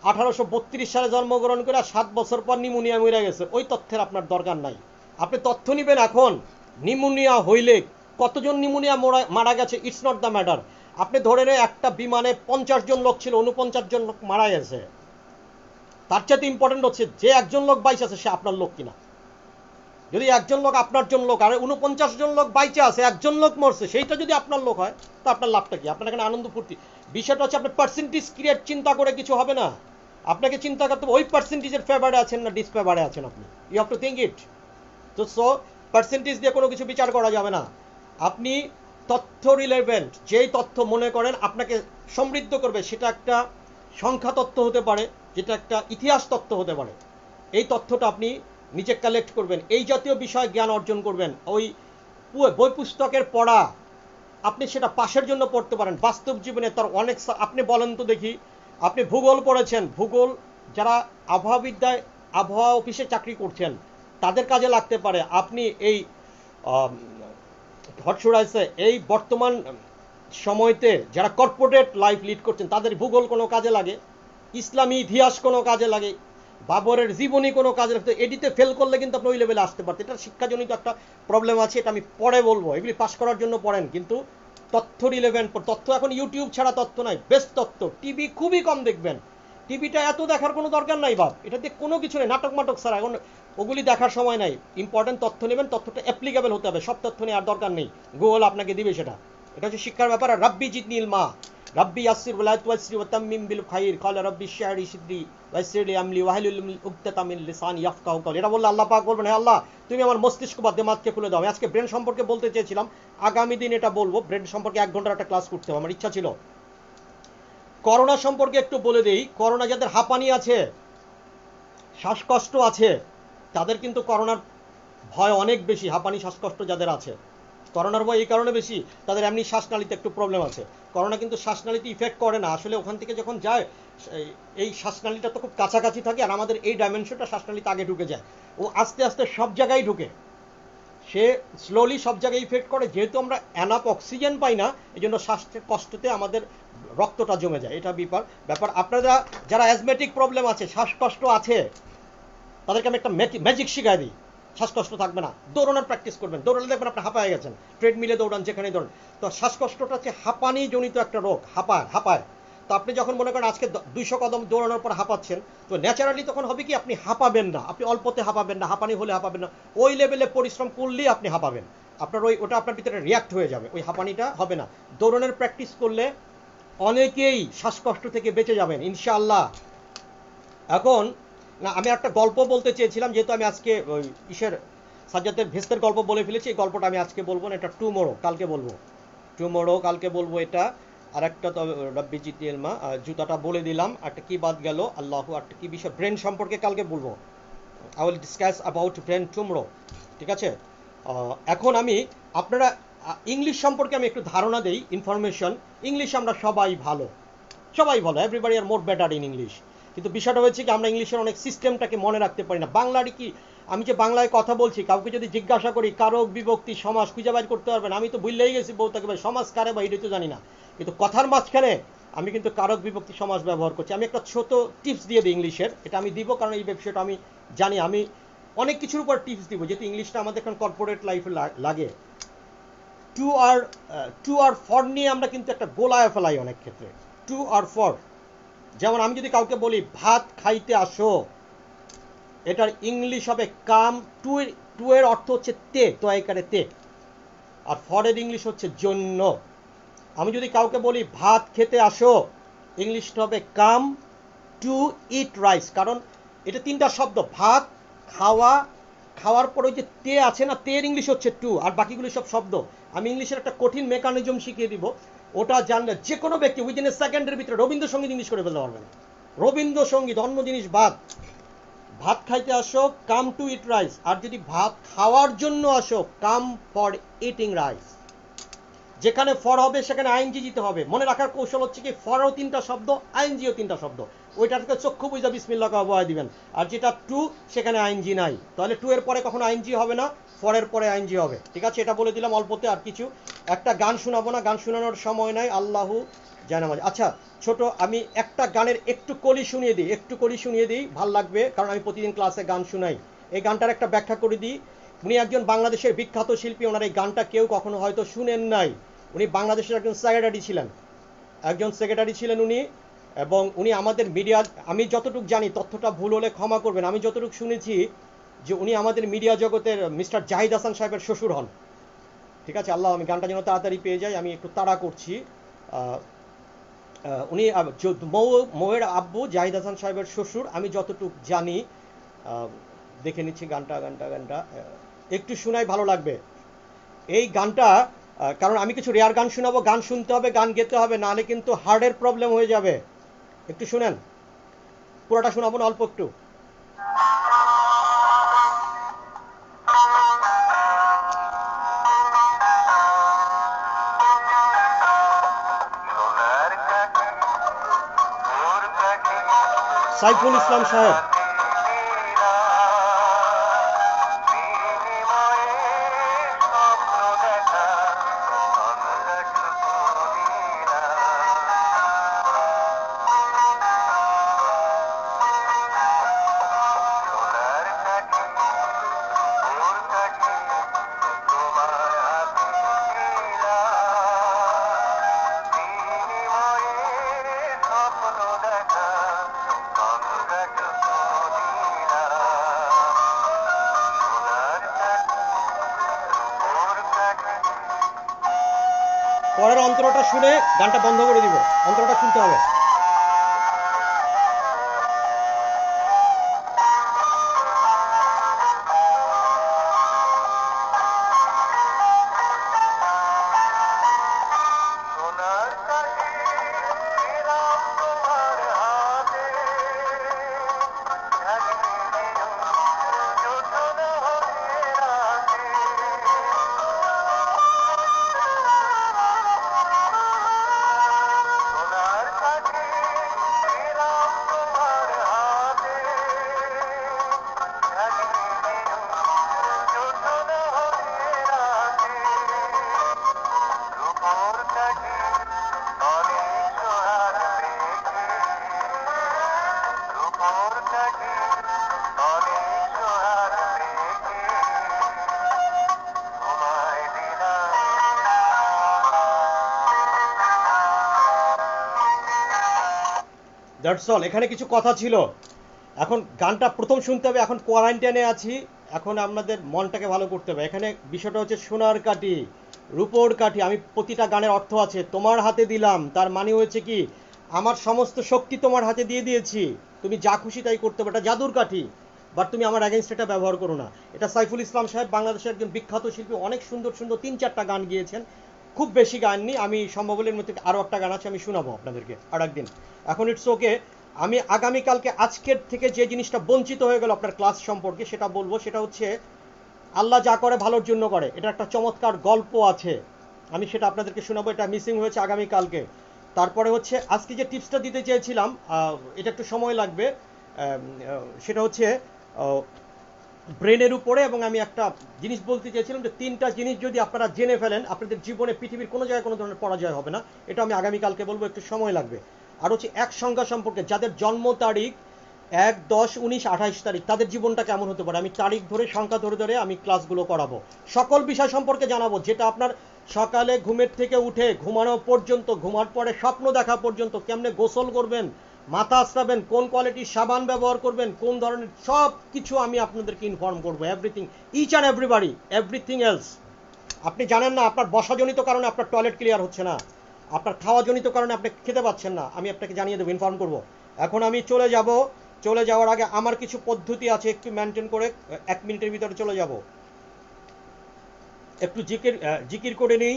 1832 সালে জন্মগ্রহণ করে 7 বছর পর নিউমোনিয়া মরে গেছে, ওই তথ্যের আপনার দরকার নাই। আপনি তথ্য নেবেন এখন নিউমোনিয়া হইলে কতজন নিউমোনিয়া মারা গেছে, ইটস নট দ্য ম্যাটার। আপনি ধরে নেন একটা বিমানে 50 জন লোক ছিল, 49 জন লোক মারা গেছে। তার চাইতে ইম্পর্টেন্ট হচ্ছে যে একজন লোক বাইচে আছে সে আপনার লোক কিনা। যদি একজন লোক আপনার জন লোক আর 49 জন লোক বাইচে আছে, একজন লোক মরছে, সেইটা যদি আপনার লোক হয়, তো আপনার লাভটা কি? আপনার এখানে আনন্দ ফুর্তি। বিষয়টা হচ্ছে আপনি পার্সেন্টেজ ক্রিয়েট চিন্তা করে কিছু হবে না। আপনাকে চিন্তা করতে হবে ওই পার্সেন্টেজের ফেভারে আছেন না ডিসফেভারে আছেন আপনি। You have to think it. তো সো পার্সেন্টেজ দিয়ে কোনো কিছু বিচার করা যাবে না। আপনি তথ্য রিলেভেন্ট যেই তথ্য মনে করেন আপনাকে সমৃদ্ধ করবে, সেটা একটা সংখ্যা তথ্য হতে পারে, যেটা একটা ইতিহাস তথ্য হতে পারে, এই তথ্যটা আপনি নিজে কালেক্ট করবেন, এই জাতীয় বিষয় জ্ঞান অর্জন করবেন। ওই বই পুস্তকের পড়া আপনি সেটা পাশের জন্য পড়তে পারেন, বাস্তব জীবনে তার অনেক। আপনি বলেন তো দেখি, আপনি ভূগোল পড়েছেন, ভূগোল যারা আবহাওয়াবিদ্যায় আবহাওয়া অফিসে চাকরি করছেন তাদের কাজে লাগতে পারে। আপনি এই হটসুরাইছে এই বর্তমান সময়তে যারা কর্পোরেট লাইফ লিড করছেন তাদের ভূগোল কোনো কাজে লাগে, ইসলামী ইতিহাস কোনো কাজে লাগে, বাবরের জীবনী কোনো কাজে লাগতো। এডিতে ফেল করলে কিন্তু আপনি ওই লেভেলে আসতে পারতেন। এটা শিক্ষাজনিত একটা প্রবলেম আছে, এটা আমি পরে বলবো। এগুলি পাস করার জন্য পড়েন, কিন্তু তথ্য রিলেভেন্ট তথ্য। এখন ইউটিউব ছাড়া তথ্য নাই, বেস্ট তথ্য। টিভি খুবই কম দেখবেন, টিভিটা এত দেখার কোনো দরকার নাই বাপ, এটাতে কোনো কিছু নেই, নাটক মাটক ছাড়া এখন ওগুলি দেখার সময় নাই। ইম্পর্টেন্ট তথ্য নেবেন, তথ্যটা অ্যাপ্লিকেবল হতে হবে, সব তথ্য নেই আর দরকার নেই, গুগল আপনাকে দিবে সেটা। এটা হচ্ছে শিক্ষার ব্যাপার। আর রাব্বি জিদনি ইলমা, রাব্বি ইয়াসসির ওয়ালা তুয়াসসির ওয়া তাম্মিম বিল খাইর, ক্বালা রাব্বি ইশরাহলি সিদরি ওয়াইসির লি আমলি ওয়াহলুল উকদাতাম মিন লিসানি ইয়াফকাহু কওলি। এটা বললে আল্লাহ পাক বলবেন, হে আল্লাহ তুমি আমার মস্তিষ্ক বা দিমাগকে খুলে দাও। আমি আজকে ব্রেন সম্পর্কে বলতে চেয়েছিলাম, আগামী দিন এটা বলবো। ব্রেন সম্পর্কে 1 ঘন্টার একটা ক্লাস করতে হবে, আমার ইচ্ছা ছিল। করোনা সম্পর্কে একটু বলে দেই। করোনা যাদের হাঁপানি আছে, শ্বাসকষ্ট আছে, তাদের কিন্তু করোনার ভয় অনেক বেশি। হাঁপানি শ্বাসকষ্ট যাদের আছে, করোনার ভয় এই কারণে বেশি, তাদের এমনি শ্বাসনালীতে একটু প্রবলেম আছে। করোনা কিন্তু শ্বাসনালীতে ইফেক্ট করে না, আসলে ওখান থেকে যখন যায় এই শ্বাসনালীটা তো খুব কাছাকাছি থাকে, আর আমাদের এই ডাইমেনশনটা শ্বাসনালীতে আগে ঢুকে যায়, ও আস্তে আস্তে সব জায়গায় ঢুকে, সে স্লোলি সব জায়গায় ইফেক্ট করে। যেহেতু আমরা এনাফ অক্সিজেন পাই না, এই জন্য শ্বাসের কষ্টতে আমাদের রক্তটা জমে যায়, এটা ব্যাপার। আপনারা যারা অ্যাজমেটিক প্রবলেম আছে, শ্বাসকষ্ট আছে, তাদেরকে আমি একটা ম্যাজিক শিখাই দিই। শ্বাসকষ্ট থাকবে না। দৌড়ানোর প্র্যাকটিস করবেন, দৌড়ালে দেখবেন আপনি হাঁপায় গেছেন, ট্রেডমিলে দৌড়ান, যেখানে দৌড়ান। তো শ্বাসকষ্টটা হচ্ছে হাঁপানি জনিত একটা রোগ, হাঁপায়। তো আপনি যখন মনে করেন আজকে 200 কদম দৌড়ানোর পর হাঁপাচ্ছেন, তো ন্যাচারালি তখন হবে কি আপনি হাঁপাবেন না, আপনি অল্পতে হাঁপাবেন না, হাঁপানি হলে হাঁপাবেন না, ওই লেভেলে পরিশ্রম করলেই আপনি হাঁপাবেন, আপনার ওটা আপনার ভিতরে রিয়াক্ট হয়ে যাবে, ওই হাঁপানিটা হবে না। দৌড়ানোর প্র্যাকটিস করলে অনেকেই শ্বাসকষ্ট থেকে বেঁচে যাবেন ইনশাআল্লাহ। এখন না, আমি একটা গল্প বলতে চেয়েছিলাম, যেহেতু আমি আজকে ওই সাজ্জাদের ভেস্তের গল্প বলে ফেলেছি, এই গল্পটা আমি আজকে বলবো না, এটা টুমোরো, কালকে বলবো। কালকে বলবো এটা। আর একটা তো রব্বি জিতি এলমা, জুতাটা বলে দিলাম, একটা কি বাদ গেল, আল্লাহু, একটা কি বিষয়, ব্রেন সম্পর্কে কালকে বলবো। I will discuss about brain tomorrow, ঠিক আছে? এখন আমি আপনারা ইংলিশ সম্পর্কে আমি একটু ধারণা দেই, ইনফরমেশন। ইংলিশ আমরা সবাই ভালো, everybody are more better in English. কিন্তু বিষয়টা হচ্ছে কি, আমরা ইংলিশের অনেক সিস্টেমটাকে মনে রাখতে পারি না। বাংলারই কি, আমি যে বাংলায় কথা বলছি, কাউকে যদি জিজ্ঞাসা করি কারক বিভক্তি সমাস খুঁজে বাইর করতে পারবেন, আমি তো ভুললেই গেছি বলতে ভাই সমাস কারে বা এটা তো জানি না, কিন্তু কথার মাঝখানে আমি কিন্তু কারক বিভক্তি সমাস ব্যবহার করছি। আমি একটা ছোট টিপস দিয়ে দিই ইংলিশের, এটা আমি দিব কারণ এই ব্যবসাটা আমি জানি, আমি অনেক কিছুর উপর টিপস দিব, যেহেতু ইংলিশটা আমাদের এখন কর্পোরেট লাইফে লাগে। টু আর ফর নিয়ে আমরা কিন্তু একটা গোলায় ফেলাই অনেক ক্ষেত্রে, টু আর ফর। যেমন আমি যদি কাউকে বলি ভাত খাইতে আসো, এটার ইংলিশ হবে কাম। টু এর অর্থ হচ্ছে তে, তো একারে তে, আর ফরের ইংলিশ হচ্ছে জন্য। আমি যদি কাউকে বলি ভাত খেতে আসো, ইংলিশটা হবে কাম টু ইট রাইস, কারণ এটা তিনটা শব্দ, ভাত, খাওয়া, খাওয়ার পর ওই যে তে আছে না, তের ইংলিশ হচ্ছে টু, আর বাকিগুলো সব শব্দ। আমি ইংলিশের একটা কঠিন মেকানিজম শিখিয়ে দিব, ওটা জানলে যে কোনো ব্যক্তি উইদিন এ সেকেন্ডের ভিতরে রবীন্দ্রসঙ্গীত ইংলিশ করে ফেলতে পারবেন। রবীন্দ্রসঙ্গীত, অন্য জিনিস বাদ। ভাত খাইতে আসো, কাম টু ইট রাইস। আর যদি ভাত খাওয়ার জন্য আসো, কাম ফর ইটিং রাইস। যেখানে ফর হবে সেখানে আইএনজি দিতে হবে। মনে রাখার কৌশল হচ্ছে কি, ফরও তিনটা শব্দ, আইএনজিও তিনটা শব্দ। ওইটা থেকে চক্ষু বুঝা বিসমিল্লাহ অবয় দিবেন। আর যেটা টু, সেখানে আইএনজি নাই, তাহলে টু এর পরে কখনো আইএনজি হবে না, ফরের পরে আইএনজি হবে, ঠিক আছে? এটা বলে দিলাম অল্পতে। আর কিছু একটা গান শোনাবো না, গান শোনানোর সময় নাই, আল্লাহু জানামাজ। আচ্ছা, ছোট আমি একটা গানের একটু কলি শুনিয়ে দিই, ভাল লাগবে, কারণ আমি প্রতিদিন ক্লাসে গান শুনাই। এই গানটার একটা ব্যাখ্যা করে দিই। উনি একজন বাংলাদেশের বিখ্যাত শিল্পী, ওনার এই গানটা কেউ কখনো হয়তো শুনেন নাই। উনি বাংলাদেশের একজন সেক্রেটারি ছিলেন উনি, এবং উনি আমাদের মিডিয়া, আমি যতটুকু জানি, তথ্যটা ভুল হলে ক্ষমা করবেন, আমি যতটুকু শুনেছি যে উনি আমাদের মিডিয়া জগতের মিস্টার জাহিদ হাসান সাহেবের শ্বশুর হন, ঠিক আছে? আল্লাহ, আমি গানটা যেন তাড়াতাড়ি পেয়ে যাই, আমি একটু তাড়া করছি। উনি মৌয়ের আব্বু জাহিদ হাসান সাহেবের শ্বশুর, আমি যতটুকু জানি। দেখে নিচ্ছি গানটা একটু শোনাই, ভালো লাগবে এই গানটা। কারণ আমি কিছু রেয়ার গান শোনাবো, গান শুনতে হবে, গান গেতে হবে, নাহলে কিন্তু হার্টের প্রবলেম হয়ে যাবে। একটু শুনেন, পুরোটা শোনাবো না, অল্প একটু। সাইফুল ইসলাম সাহেব। পরের অন্তরটা শুনে গানটা বন্ধ করে দিব, অন্তরটা শুনতে হবে। That's all. এখানে কিছু কথা ছিল, এখন গানটা প্রথম শুনতে হবে। এখন কোয়ারেন্টাইনে আছি, এখন আপনাদের মনটাকে ভালো করতে হবে। এখানে বিষয়টা হচ্ছে সোনার কাঠি, রূপোর কাঠি। আমি প্রতিটা গানের অর্থ আছে, তোমার হাতে দিলাম, তার মানে হচ্ছে কি আমার সমস্ত শক্তি তোমার হাতে দিয়ে দিয়েছি, তুমি যা খুশি তাই করতে পারো। এটা জাদুর কাঠি, বাট তুমি আমার অ্যাগেনস্ট এটা ব্যবহার করো না। এটা সাইফুল ইসলাম সাহেব, বাংলাদেশের একজন বিখ্যাত শিল্পী, অনেক সুন্দর সুন্দর 3-4টা গান গিয়েছেন, খুব বেশি গান নি। আমি সম্ভব হলে এর মধ্যে আরও একটা গান আছে, আমি শোনাবো আপনাদেরকে আর একদিন। এখন ইটস ওকে। আমি আগামীকালকে আজকের থেকে যে জিনিসটা বঞ্চিত হয়ে গেল আপনার ক্লাস সম্পর্কে সেটা বলবো। সেটা হচ্ছে আল্লাহ যা করে ভালোর জন্য করে, এটা একটা চমৎকার গল্প আছে, আমি সেটা আপনাদেরকে শোনাবো। এটা মিসিং হয়েছে আগামীকালকে। তারপরে হচ্ছে আজকে যে টিপসটা দিতে চেয়েছিলাম, এটা একটু সময় লাগবে। সেটা হচ্ছে ব্রেনের উপরে, এবং আমি একটা জিনিস বলতে চেয়েছিলাম যে 3টা জিনিস যদি আপনারা জেনে ফেলেন, আপনাদের জীবনে পৃথিবীর কোনো জায়গায় কোনো ধরনের পরাজয় হবে না। এটা আমি আগামীকালকে বলবো, একটু সময় লাগবে। আর হচ্ছে এক সংখ্যা সম্পর্কে, যাদের জন্ম তারিখ 1, 10, 19, 28 তারিখ, তাদের জীবনটা কেমন হতে পারে, আমি তারিখ ধরে সংখ্যা ধরে ধরে আমি ক্লাসগুলো করাবো। সকল বিষয় সম্পর্কে জানাবো, যেটা আপনার সকালে ঘুমের থেকে উঠে ঘুমানো পর্যন্ত, ঘুমার পরে স্বপ্ন দেখা পর্যন্ত, কেমনে গোসল করবেন, মাথা আঁচড়াবেন, কোন কোয়ালিটির সাবান ব্যবহার করবেন, কোন ধরনের, সব কিছু আমি আপনাদেরকে ইনফর্ম করবো। Everything, each and everybody, everything else. আপনি জানেন না আপনার বসাজনিত কারণে আপনার টয়লেট ক্লিয়ার হচ্ছে না, আপনার খাওয়াজনিত কারণে আপনি খেতে পাচ্ছেন না, আমি আপনাকে জানিয়ে দেবো, ইনফর্ম করবো। এখন আমি চলে যাব। চলে যাওয়ার আগে আমার কিছু পদ্ধতি আছে, একটু মেনটেন করে 1 মিনিটের ভিতরে চলে যাব। একটু জিকির করে নিই,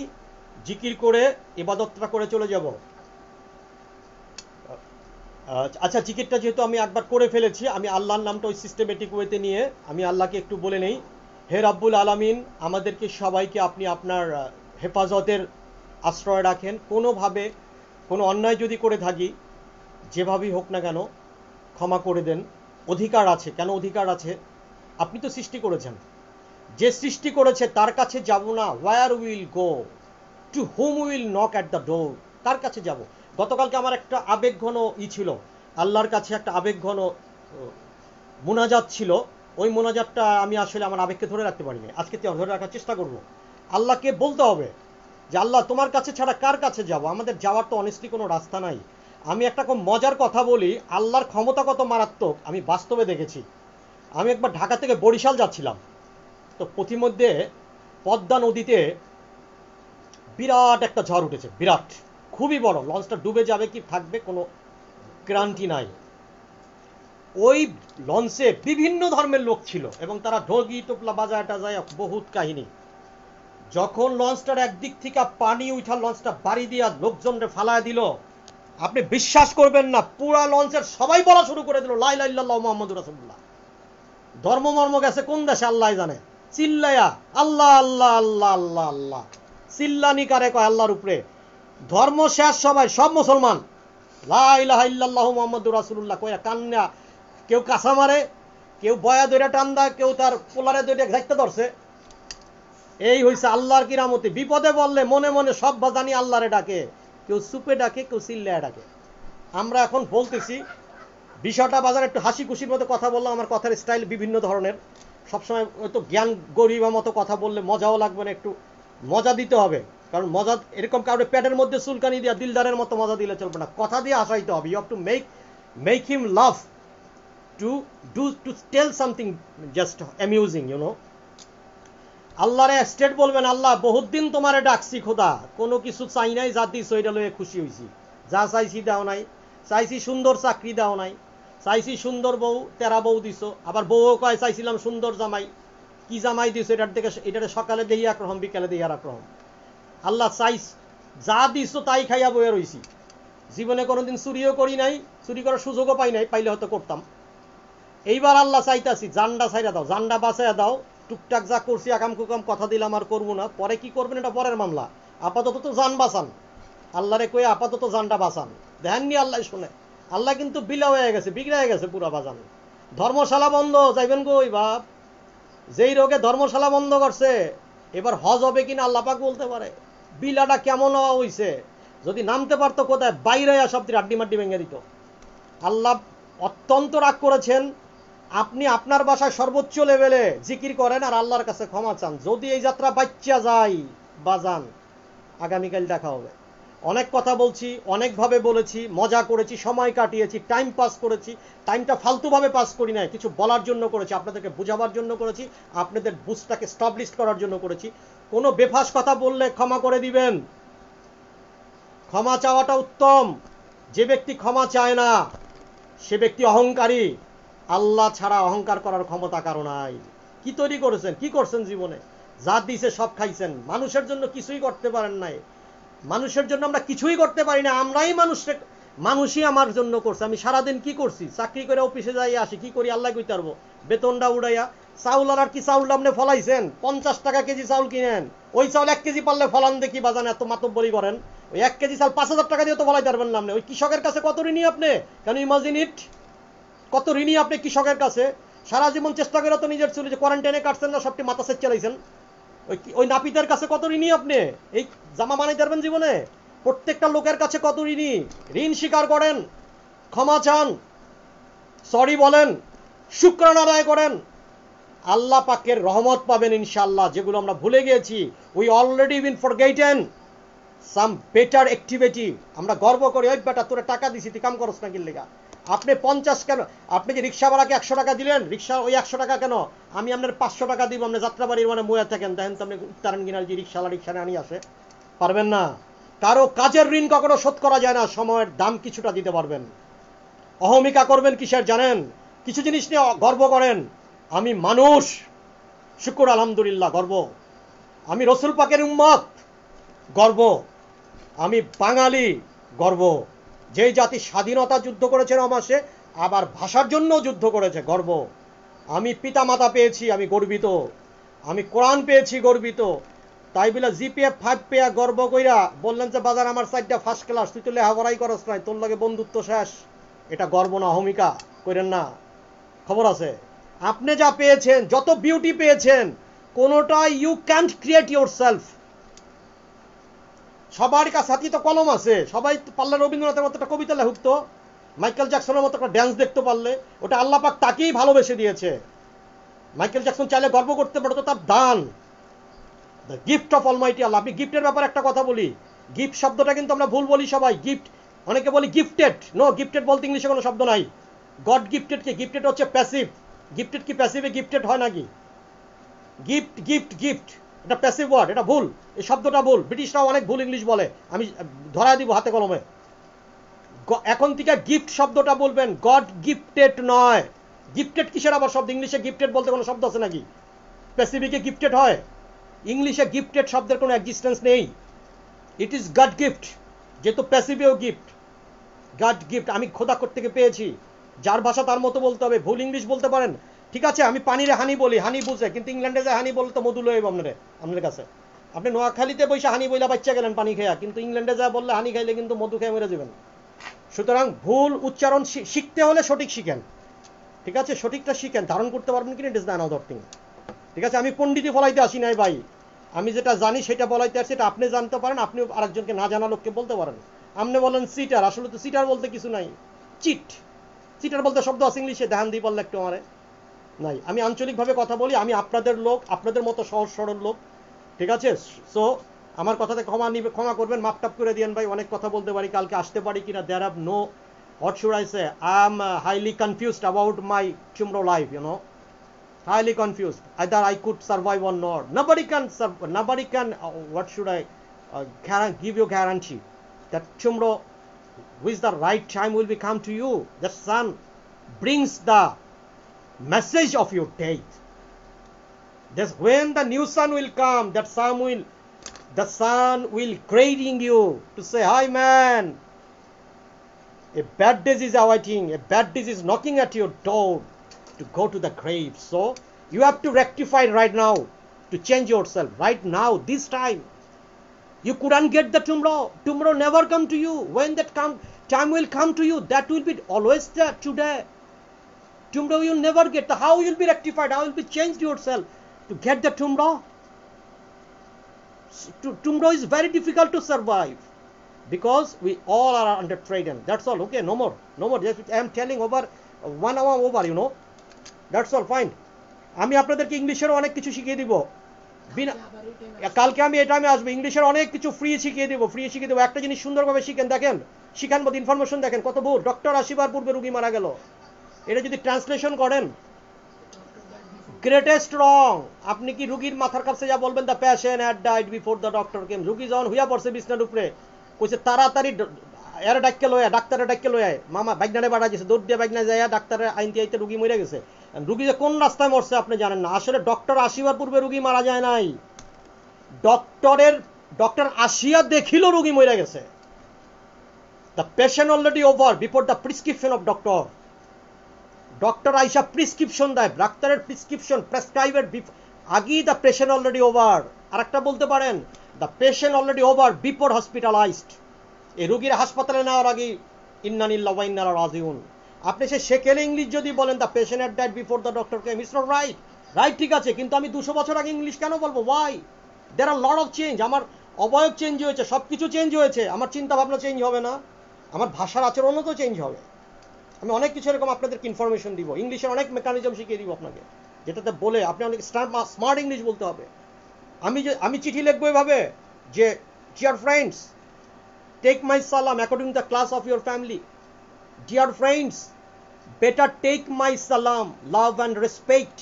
জিকির করে ইবাদতটা করে চলে যাব। আচ্ছা, জিকিরটা যেহেতু আমি একবার করে ফেলেছি, আমি আল্লাহর নামটা ওই সিস্টেমেটিক ওয়েতে নিয়ে আমি আল্লাহকে একটু বলে নেই। হে রাব্বুল আলামিন, আমাদেরকে সবাইকে আপনি আপনার হেফাজতের আশ্রয় রাখেন। কোনোভাবে কোনো অন্যায় যদি করে থাকি, যেভাবেই হোক না কেন ক্ষমা করে দেন। অধিকার আছে, কেন অধিকার আছে, আপনি তো সৃষ্টি করেছেন, যে সৃষ্টি করেছে তার কাছে যাব না? Where will go, to whom will knock at the door, কার কাছে যাব? গতকালকে আমার একটা আবেগঘন ছিল, আল্লাহর কাছে একটা আবেগঘন মোনাজাত ছিল। ওই মোনাজাতটা আমি আসলে আমার আবেগকে ধরে রাখতে পারিনি, আজকে ধরে রাখার চেষ্টা করব। আল্লাহকে বলতে হবে যে আল্লাহ তোমার কাছে ছাড়া কার কাছে যাব, আমাদের যাওয়ার তো অনেস্টলি কোনো রাস্তা নাই। আমি একটা খুব মজার কথা বলি, আল্লাহর ক্ষমতা কত মারাত্মক আমি বাস্তবে দেখেছি। আমি একবার ঢাকা থেকে বরিশাল যাচ্ছিলাম, তো পথিমধ্যে পদ্মা নদীতে বিরাট একটা ঝড় উঠেছে, বিরাট, খুবই বড়, লঞ্চটা ডুবে যাবে কি থাকবে কোনো গ্যারান্টি নাই। ওই লঞ্চে বিভিন্ন ধর্মের লোক ছিল, এবং তারা ঢোলগি টোপলা বাজায় টাজায় বহুত কাহিনী। যখন লঞ্চটার একদিক থেকে পানি উঠা লঞ্চটা বাড়ি দিয়া লোকজনকে ফালায় দিল, আপনি বিশ্বাস করবেন না, পুরা লঞ্চের সবাই বলা শুরু করে দিল লা ইলাহা ইল্লাল্লাহু মুহাম্মাদুর রাসূলুল্লাহ। ধর্মমর্ম গেছে কোন দেশে আল্লাহ জানে, চিল্লায়া আল্লাহ আল্লাহ আল্লাহ আল্লাহ আল্লাহ, চিল্লানি কারে কয় আল্লাহর উপরে। ধর্ম শেষ, সবাই সব মুসলমান, লা ইলাহা ইল্লাল্লাহু মুহাম্মাদুর রাসূলুল্লাহ কইয়া কান্না, কেউ কাঁচা মারে, কেউ বয়া ধরে টান্দা, কেউ তার পোলারে ধরে ঘাইতে ধরছে। এই হইছে আল্লাহর কিরামতি। বিপদে বললে মনে মনে সব বাজানি আল্লাহরে ডাকে, কেউ সুপে ডাকে, কেউ চিল্লায় ডাকে। আমরা এখন বলতেছি বিষয়টা বাজারে একটু হাসি খুশির মতো কথা বললাম, আমার কথার স্টাইল বিভিন্ন ধরনের, সবসময় হয়তো জ্ঞান গরিবা মতো কথা বললে মজাও লাগবে না, একটু মজা দিতে হবে। কারণ মজা এরকম কাউরে পেটের মধ্যে চুলকানি দিয়া দিলদারের মতো মজা দিলে চলবে না, কথা দিয়ে হাসাইতে হবে। You have to make him love, to tell something just amusing, আল্লাহরে স্টেট বলবেন, আল্লাহ বহুত দিন তোমারে ডাকছি খোদা, কোনো কিছু চাই নাই, যা দিছো এটা লয়ে খুশি হয়েছি। যা চাইছি দাও নাই, চাইছি সুন্দর চাকরি দাও নাই, চাইছি সুন্দর বউ, তেরা বউ দিছো। আবার বউও কয় চাইছিলাম সুন্দর জামাই, কি জামাই দিছো এটার থেকে, এটারে সকালে দেই একরকম, বিকালে দেই আর একরকম। আল্লাহ চাইছ যা দিছো তাই খাইয়া বইয়া রইছি। জীবনে কোনোদিন চুরিও করি নাই, চুরি করার সুযোগও পাই নাই, পাইলে হয়তো করতাম। এইবার আল্লাহ চাইতাছি জান্ডা ছাইরা দাও, জান্ডা বাঁচাইয়া দাও। টুকটাক যা করছি আকাম কুকাম কথা দিলাম আর করবো না, পরে কি করবেন এটা পরের মামলা, আপাতত তো জান বাঁচান। আল্লাহরে কয়ে আপাতত জানটা বাঁচান, দেখেননি আল্লাহ শুনে। আল্লাহ কিন্তু বিলা হয়ে গেছে, বিগড়ে হয়ে গেছে পুরা বাজান। ধর্মশালা বন্ধ, যাইবেন কই বাপ? যেই রোগে ধর্মশালা বন্ধ করছে, এবার হজ হবে কিনা আল্লাহ পাক বলতে পারে। বিলাটা কেমন হওয়া হইছে, যদি নামতে পারতো কোথায়, বাইরে সব আড্ডি মাড্ডি ভেঙে দিত। আল্লাহ অত্যন্ত রাগ করেছেন। আপনি আপনার বাসায় সর্বোচ্চ লেভেলে জিকির করেন আর আল্লাহর কাছে ক্ষমা চান। যদি এই যাত্রা বাচ্চা যায় বাজান, আগামীকাল দেখা হবে। অনেক কথা বলছি, অনেকভাবে বলেছি, মজা করেছি, সময় কাটিয়েছি, টাইম পাস করেছি। টাইমটা ফালতুভাবে পাস করি নাই, কিছু বলার জন্য করেছি, আপনাদেরকে বোঝাবার জন্য করেছি, আপনাদের বুঝটাকে স্টাবলিশ করার জন্য করেছি। কোনো বেফাস কথা বললে ক্ষমা করে দিবেন। ক্ষমা চাওয়াটা উত্তম। যে ব্যক্তি ক্ষমা চায় না সে ব্যক্তি অহংকারী। আল্লাহ ছাড়া অহংকার করার ক্ষমতা কারো নাই। কি তৈরি করেছেন, কি করছেন জীবনে? যা দিছে সব খাইছেন, মানুষের জন্য কিছুই করতে পারেন নাই। মানুষের জন্য আমরা কিছুই করতে পারি না, আমরাই মানুষই আমার জন্য করছে। আমি সারাদিন কি করছি? চাকরি করে অফিসে যাই আসি, কি করি আল্লাহ কইতে পারবো। বেতনটা উড়াইয়া চাউল আর কি চাউল আপনি ফলাইছেন, 50 টাকা কেজি চাউল কিনেন, ওই চাউল 1 কেজি পারলে ফলান দেখি বাজান, এত মাতব্বরি করেন। ওই 1 কেজি চাল 5,000 টাকা দিয়ে তো ফলাইতে পারবেন না আপনি। ওই কৃষকের কাছে কত ঋণী আপনি? Can you imagine it? কত ঋণী আপনি কৃষকের কাছে? সারা জীবন চেষ্টা করে তো নিজের চুলে যে কোয়ারেন্টাইনে কাটছেন না, সবটি মাথা সেচ চালাইছেন। ওই নাপিতের কাছে কত ঋণী আপনি? এই জামা বানাইতে পারবেন জীবনে? প্রত্যেকটা লোকের কাছে কত ঋণী। ঋণ স্বীকার করেন, ক্ষমা চান, সরি বলেন, শুকরানা আদায় করেন, আল্লাহ পাকের রহমত পাবেন ইনশাআল্লাহ। যেগুলো আমরা ভুলে গিয়েছি, we already been forgotten some better activity. আমরা গর্ব করি, ওই বেটা তোরে টাকা দিছি, তুই কাম করস না কিল্লেগা। আপনি 50 কেন? আপনি যে রিক্সা ভাড়াকে 100 টাকা দিলেন, রিক্সা ওই 100 টাকা কেন? আমি আপনার 500 টাকা দিব, আপনি যাত্রাবাড়ির মানে ময়া থাকেন, দেখেন তো আপনি উত্তরায়ণ কিনার যে রিক্সাওয়ালা রিক্সা আনি আসে, পারবেন না। কারো কাজের ঋণ কখনো শোধ করা যায় না, সময়ের দাম কিছুটা দিতে পারবেন। অহমিকা করবেন কিসের জানেন? কিছু জিনিস নিয়ে গর্ব করেন। আমি মানুষ, শুকর আলহামদুলিল্লাহ, গর্ব। আমি রসুল পাকের উম্মত, গর্ব। আমি বাঙালি, গর্ব। যেই জাতি স্বাধীনতা যুদ্ধ করেছে রমাসে, আবার ভাষার জন্য যুদ্ধ করেছে, গর্ব। আমি পিতা মাতা পেয়েছি, আমি গর্বিত। আমি কোরআন পেয়েছি, গর্বিত। তাই বলে জিপিএফ 5 পেয়া গর্ব কইরা বললেন যে বাজার আমার 4টা ফার্স্ট ক্লাস, তুই তো লেখাপড়াই করস নাই, তোর লগে বন্ধুত্ব শেষ। এটা গর্ব না, অহমিকা কইরেন না। খবর আছে, আপনি যা পেয়েছেন, যত বিউটি পেয়েছেন, কোনোটা you can't create yourself. সবার কাছে হাতে তো কলম আছে, সবাই পারলে রবীন্দ্রনাথের মতো একটা কবিতা লেখক, তো মাইকেল জ্যাকসনের মতো একটা ড্যান্স দেখতে পারলে, ওটা আল্লাহ পাক তাকেই ভালোবেসে দিয়েছে। মাইকেল জ্যাকসন চাইলে গর্ব করতে পারতো, তার দান, দ্য গিফট অফ অলমাইটি আল্লাহ। আপনি গিফটের ব্যাপারে একটা কথা বলি, গিফট শব্দটা কিন্তু আমরা ভুল বলি সবাই। গিফট, অনেকে বলি গিফটেড, নো, গিফটেড বলতে ইংলিশে কোনো শব্দ নাই। গড গিফটেড কি? গিফটেড হচ্ছে প্যাসিভ। গিফটেড কি প্যাসিভে গিফটেড হয় নাকি? গিফট গিফট গিফট, এটা প্যাসিভ ওয়ার্ড, এটা ভুল, এই শব্দটা ভুল। ব্রিটিশরাও অনেক ভুল ইংলিশ বলে, আমি ধরায় দিব হাতে কলমে। এখন থেকে গিফট শব্দটা বলবেন, গড গিফটেড নয়। গিফটেড কিসের আবার শব্দ? ইংলিশে গিফটেড বলতে কোনো শব্দ আছে নাকি? প্যাসিফিকে গিফটেড হয়? ইংলিশে গিফটেড শব্দের কোনো এক্সিস্টেন্স নেই। ইট ইজ গড গিফট, যেহেতু প্যাসিভেও গিফট। গড গিফট, আমি খোদা থেকে পেয়েছি। যার ভাষা তার মতো বলতে হবে। ভুল ইংলিশ বলতে পারেন, ঠিক আছে, আমি পানিরে হানি বলি, হানি বুঝে, কিন্তু ইংল্যান্ডে যায় হানি বলতে মধু লইব আপনার কাছে। আপনি নোয়াখালীতে বসে হানি বইলা বাচ্চা গেলেন পানি খেয়া, কিন্তু ইংল্যান্ডে যা বললে হানি খাইলে কিন্তু মধু খেয়ে মেরে যাবেন। সুতরাং ভুল উচ্চারণ শিখতে হলে সঠিক শিখেন, ঠিক আছে, সঠিকটা শিখেন। ধারণ করতে পারবেন কিনা ইট ইজ অ্যানাদার থিং, ঠিক আছে। আমি পণ্ডিতি ফলাইতে আসি নাই ভাই, আমি যেটা জানি সেটা বলাইতে আসছি। এটা আপনি জানতে পারেন, আপনি আরেকজনকে না জানা লোককে বলতে পারেন। আপনি বলেন সিটার, আসলে তো সিটার বলতে কিছু নাই, চিট। চিটার বলতে শব্দ আছে ইংলিশে, ধ্যান দিয়ে বললে একটু আমারে নাই। আমি আঞ্চলিকভাবে কথা বলি, আমি আপনাদের লোক, আপনাদের মতো সহজ সরল লোক, ঠিক আছে। সো আমার কথাতে ক্ষমা করবেন, মাপটাপ করে দিয়েন ভাই। অনেক কথা বলতে পারি, কালকে আসতে পারি কিনা, there have no, what should I say, I am highly confused about my tomorrow life, highly confused, either I could survive or not. Nobody can what should I give you guarantee that tomorrow with the right time will be come to you. The sun brings the message of your death. That's when the new sun will come, the sun will greeting you to say, hi man, a bad disease is awaiting, a bad disease is knocking at your door to go to the grave. So you have to rectify right now, to change yourself right now, this time. You couldn't get the tomorrow never come to you. When that time will come to you, that will be always there today. Tomorrow you'll never get. How you'll be rectified, how you'll be changed yourself to get the tomorrow? Tomorrow is very difficult to survive, because we all are under traded. That's all. Okay, no more. I am telling over 1 hour over, that's all fine. আমি আপনাদেরকে ইংলিশেরও অনেক কিছু শিখিয়ে দিব, বিনা কালকে আমি এটা আমি আসবো, ইংলিশের অনেক কিছু ফ্রি শিখিয়ে দেবো, একটা জিনিস সুন্দরভাবে শিখেন, দেখেন শিখান মতো ইনফরমেশন দেখেন কত ভুল, ডক্টর আসিবার পূর্বে রুগী মারা গেল, এটা যদি ট্রান্সলেশন করেন গ্রেটেস্ট রং। আপনি কি রুগীর মাথার কাছে যা বলবেন the patient had died before the doctor came, রুগী যখন হইয়া পড়ছে বিছনার উপরে কইছে তাড়াতাড়ি এর ডাক্কে লয়া, ডাক্তারের ডাক্কে লয়া, মামা বাইকনারে বাড়া গেছে, দৌড় দিয়ে বাইকনা যায় ডাক্তারের আইনতে আইতে রুগী মরে গেছে। রুগী যে কোন রাস্তায় মরছে আপনি জানেন না, আসলে ডক্টর আসিবার পূর্বে রুগী মারা যায় নাই, ডক্টর আসিয়া দেখিল রুগী মরে গেছে। The patient already over before the prescription of doctor. Doctor আইসা প্রিসক্রিপশন দেয়, ডাক্তারের প্রিসক্রিপশন প্রেসক্রাইবের আগেই দ্য পেশেন্ট অলরেডি ওভার। আর একটা বলতে পারেন the patient already over before hospitalised, এই রুগীর হাসপাতালে নেওয়ার আগে ইন্না লিল্লাহি ওয়া ইন্না ইলাইহি রাজিউন। আপনি সে সেকেলে ইংলিশ যদি বলেন the patient had died before the doctor came, it's not right. Right ঠিক আছে, কিন্তু আমি 200 বছর আগে ইংলিশ কেন বলবো? Why? There are lot of change. আমার অবয়ব চেঞ্জ হয়েছে, সবকিছু চেঞ্জ হয়েছে, আমার চিন্তা ভাবনা চেঞ্জ হবে না? আমার ভাষার আচরণও তো চেঞ্জ হবে। আমি অনেক কিছু এরকম আপনাদেরকে ইনফরমেশন দিব, ইংলিশের অনেক মেকানিজম শিখিয়ে দিব আপনাকে, যেটাতে বলে আপনি অনেক স্মার্ট ইংলিশ বলতে হবে। আমি চিঠি লিখবো এভাবে যে ডিয়ার ফ্রেন্ডস টেক মাই সালাম according the class of your family, dear friends better take my সালাম love and respect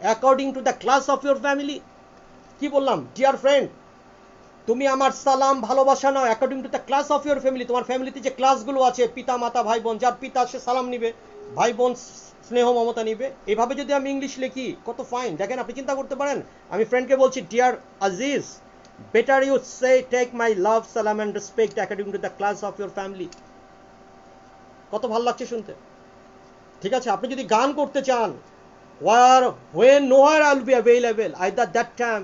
according to the class of your family. কি বললাম? ডিয়ার ফ্রেন্ড, তুমি আমার সালাম ভালোবাসা নাও according to the class of your family. তোমার ফ্যামিলিতে যে ক্লাসগুলো আছে, পিতা মাতা ভাই বোন, যার পিতা সে সালাম নিবে, ভাই বোন স্নেহ মমতা নিবে। এইভাবে যদি আমি ইংলিশ লিখি কত ফাইন। দেখেন আপনি চিন্তা করতে পারেন, আমি ফ্রেন্ডকে বলছি dear Aziz better you say take my love সালাম and respect according to the class of your family. কত ভালো লাগছে শুনতে। ঠিক আছে, আপনি যদি গান করতে চান when nowhere I will be available either that time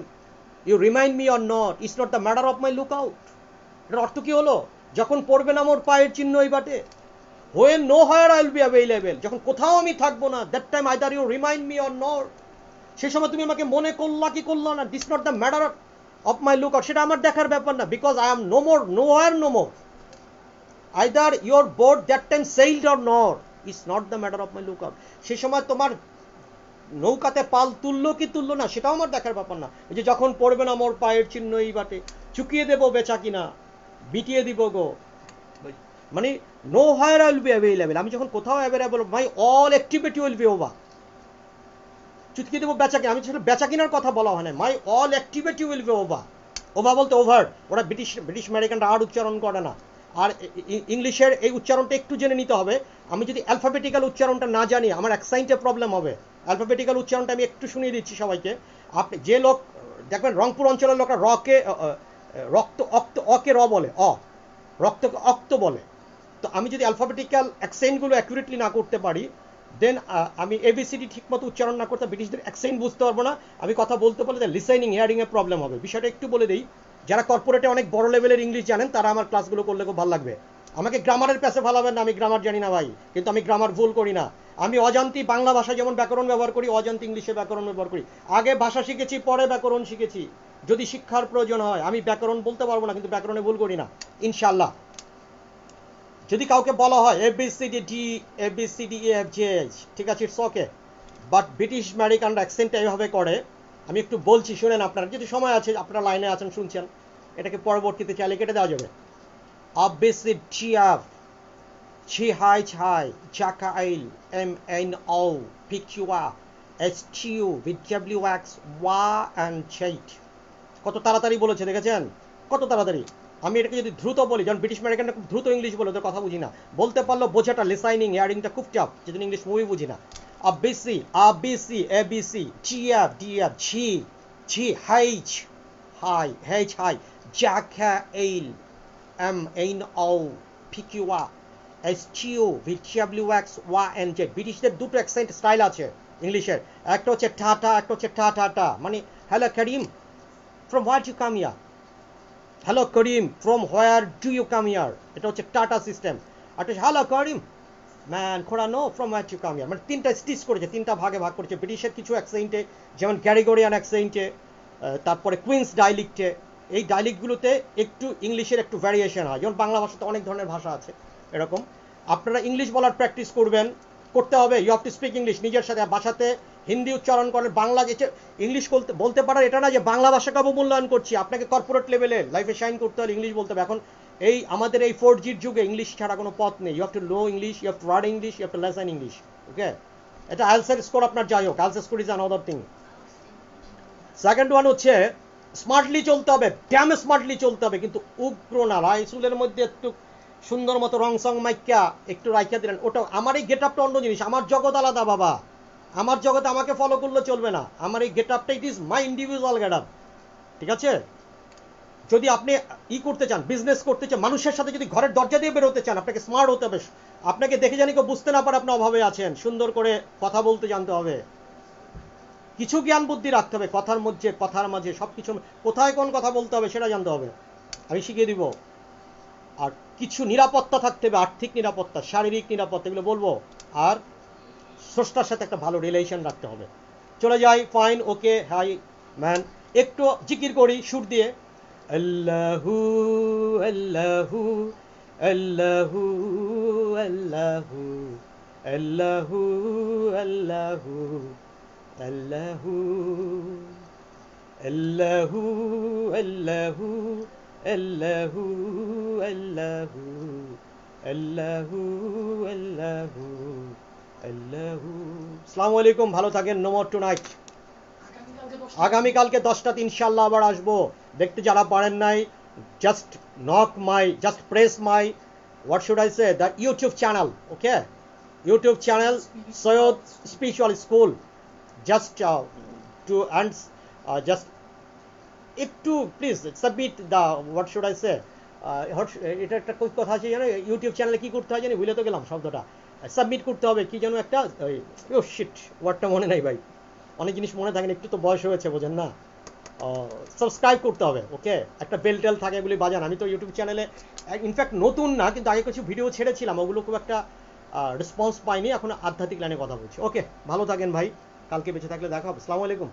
you remind me or not, it's not the matter of my lookout। এটার অর্থ কি হলো? যখন পড়বে না মোর পায়ের চিহ্ন এই বাটে, when nowhere I will be available, যখন কোথাও আমি থাকবো না, that time either you remind me or not, সেই সময় তুমি আমাকে মনে করলা কি করলা না, it's not the matter of my lookout, সেটা আমার দেখার ব্যাপার না, because I am no more, nowhere no more, either your boat that time sailed or not, it's not the matter of my lookout, সেই সময় তোমার নৌকাতে পাল তুললো কি তুললো না সেটাও আমার দেখার ব্যাপার না। যে যখন পড়বে না মোর পায়ের চিহ্ন এই বাটে, চুকিয়ে দেবো বেচা কিনা, বিটিয়ে দিব গো, মানে no hire will be available, আমি যখন কোথাও available, my all activity will be over. চুকিয়ে দেবো বেচা কিনা, আমি বেচা কিনার কথা বলা হয় না, মাই all activity will be over. Over বলতে ওভার, ওরা ব্রিটিশ আমেরিকানরা আর উচ্চারণ করে না। আর ইংলিশের এই উচ্চারণটা একটু জেনে নিতে হবে। আমি যদি অ্যালফাবেটিক্যাল উচ্চারণটা না জানি আমার অ্যাকসেন্টে প্রবলেম হবে। অ্যালফাবেটিক্যাল উচ্চারণটা আমি একটু শুনিয়ে দিচ্ছি সবাইকে। আপনি যে লোক দেখবেন রংপুর অঞ্চলের লোকরা রকে রক্ত অক্ত অকে র বলে, রক্তকে অক্ত বলে। তো আমি যদি অ্যালফাবেটিক্যাল অ্যাকসেন্টগুলো অ্যাকুরেটলি না করতে পারি, দেন আমি এবিসিডি ঠিক মতো উচ্চারণ না করতে ব্রিটিশদের অ্যাকসেন্ট বুঝতে পারবো না। আমি কথা বলতে বলতে লিসেনিং হিয়ারিংয়ে প্রবলেম হবে। বিষয়টা একটু বলে দিই, যারা কর্পোরেটে অনেক বড় লেভেলের ইংলিশ জানেন তারা আমার ক্লাসগুলো করলে খুব ভালো লাগবে। আমাকে গ্রামারের প্যাসে ভালাবেন না, আমি গ্রামার জানি না ভাই, কিন্তু আমি গ্রামার ভুল করি না। আমি অজান্তি বাংলা ভাষা যেমন ব্যাকরণ ব্যবহার করি, অজান্তি ইংলিশে ব্যাকরণ ব্যবহার করি। আগে ভাষা শিখেছি, পরে ব্যাকরণ শিখেছি। যদি শিক্ষার প্রয়োজন হয়, আমি ব্যাকরণ বলতে পারবো না, কিন্তু ব্যাকরণে ভুল করি না ইনশাল্লাহ। যদি কাউকে বলা হয় ABCDEFGH, ঠিক আছে, ইটস ওকে, বাট ব্রিটিশ আমেরিকানরা অ্যাকসেন্টটা এইভাবে করে। আমি একটু বলছি শুনেন, আপনারা যদি সময় আছে, আপনারা লাইনে আছেন শুনছেন, এটাকে পরবর্তীতে চাইলে কেটে দেওয়া যাবে। ABCDEF GHI JAKAIL MNO PQR STU VWX Y and Z। কত তাড়াতাড়ি বলেছে দেখেছেন, কত তাড়াতাড়ি। আমি এটাকে যদি দ্রুত বলি, যেমন ব্রিটিশ আমেরিকানরা খুব দ্রুত ইংলিশ বলে, ওদের কথা বুঝি না, বলতে পারলেও বোঝাটা লিসাইনিং হিয়ারিংটা খুব টাফ, যেদিন ইংলিশ মুভি বুঝি না। ABC GF DF GH JAKAIL MNO PQR STU VWX Y and Z। ব্রিটিশদের দুটো অ্যাকসেন্ট স্টাইল আছে ইংলিশের, একটা হচ্ছে টাটা, একটা হচ্ছে টা, মানে hello Karim from where you come here, hello Karim from where do you come here, এটা হচ্ছে টাটা সিস্টেম। আর হ্যালো করিম ম্যান খোড়া no from where you come here, মানে তিনটা স্টিচ করেছে, তিনটা ভাগে ভাগ করেছে ব্রিটিশের কিছু অ্যাকসেন্টে, যেমন গ্যারিগোরিয়ান অ্যাকসেন্টে, তারপরে কুইন্স ডায়ালেক্টে। এই ডায়ালেক্টগুলোতে একটু ইংলিশের একটু ভ্যারিয়েশন হয়, যেমন বাংলা ভাষাতে অনেক ধরনের ভাষা আছে এরকম। আপনারা ইংলিশ বলার প্র্যাকটিস করবেন, করতে হবে, you have to speak English. নিজের সাথে বাসাতে হিন্দি উচ্চারণ করেন, বাংলা যে ইংলিশ বলতে পারার এটা না যে বাংলা ভাষাকে অবমূল্যায়ন করছি। আপনাকে কর্পোরেট লেভেলে লাইফে শাইন করতে হলে ইংলিশ বলতে হবে। এখন এই আমাদের এই 4G যুগে ইংলিশ ছাড়া কোনো পথ নেই। You have to know English, you have to write English, you have to listen English. Okay, এটা আইএলটিএস স্কোর আপনার যাই হোক, IELTS score is another thing. Second one হচ্ছে স্মার্টলি চলতে হবে, ড্যাম স্মার্টলি চলতে হবে, কিন্তু উগ্র না। রাইসুলের মধ্যে একটু সুন্দর মতো রং সং মাইকা একটু রাইখা দিলেন, ওটা আমার এই গেট আপটা অন্য জিনিস। আমার জগৎ আলাদা বাবা, আমার জগতে আমাকে ফলো করলে চলবে না। আমার এই গেট আপটা it is my individual get up, ঠিক আছে? যদি আপনি করতে চান, বিজনেস করতে চান, মানুষের সাথে যদি ঘরের দরজা দিয়ে বেরোতে চান, আপনাকে স্মার্ট হতে হবে। আপনাকে দেখে জানি কেউ বুঝতে না পারে আপনি অভাবে আছেন, সুন্দর করে কথা বলতে জানতে হবে, কিছু জ্ঞান বুদ্ধি রাখতে হবে কথার মাঝে সবকিছু, কোথায় কোন কথা বলতে হবে সেটা জানতে হবে, আমি শিখিয়ে দিব। আর কিছু নিরাপত্তা থাকতে হবে, আর্থিক নিরাপত্তা, শারীরিক নিরাপত্তা, এগুলো বলবো। আর স্রষ্টার সাথে একটা ভালো রিলেশন রাখতে হবে। চলে যাই, ফাইন, ওকে, হাই ম্যান। একটু জিকির করি সুর দিয়ে, আল্লাহু আল্লাহু আল্লাহু আল্লাহু আল্লাহু আল্লাহু আল্লাহু আল্লাহু আল্লাহু আল্লাহু আল্লাহু আল্লাহু আল্লাহু আল্লাহু। আসসালামু আলাইকুম, ভালো থাকেন। No more tonight. আগামীকালকে 10টাতে ইনশাআল্লাহ আবার আসবো। দেখতে যারা পারেন নাই, just press my, what should I say, the YouTube channel, okay? YouTube channel, Soyod Spiritual School. Just just একটু please submit the, what should I say, এটা একটা কথা আছে জানো, ইউটিউব চ্যানেলে কি করতে হয় জানি, ভুলে তো গেলাম শব্দটা, সাবমিট করতে হবে কি যেন একটা, ও শিট, ওয়ার্ডটা মনে নাই ভাই, অনেক জিনিস মনে থাকে না, একটু তো বয়স হয়েছে বোঝেন না। সাবস্ক্রাইব করতে হবে, ওকে? একটা বেল টেল থাকে, এগুলি বাজান। আমি তো ইউটিউব চ্যানেলে ইনফ্যাক্ট নতুন না, কিন্তু আগে কিছু ভিডিও ছেড়েছিলাম, ওগুলো খুব একটা রেসপন্স পাইনি। এখন আধ্যাত্মিক লাইনে কথা বলছি। ওকে, ভালো থাকেন ভাই, কালকে বেঁচে থাকলে দেখা হবে। আসসালামু আলাইকুম।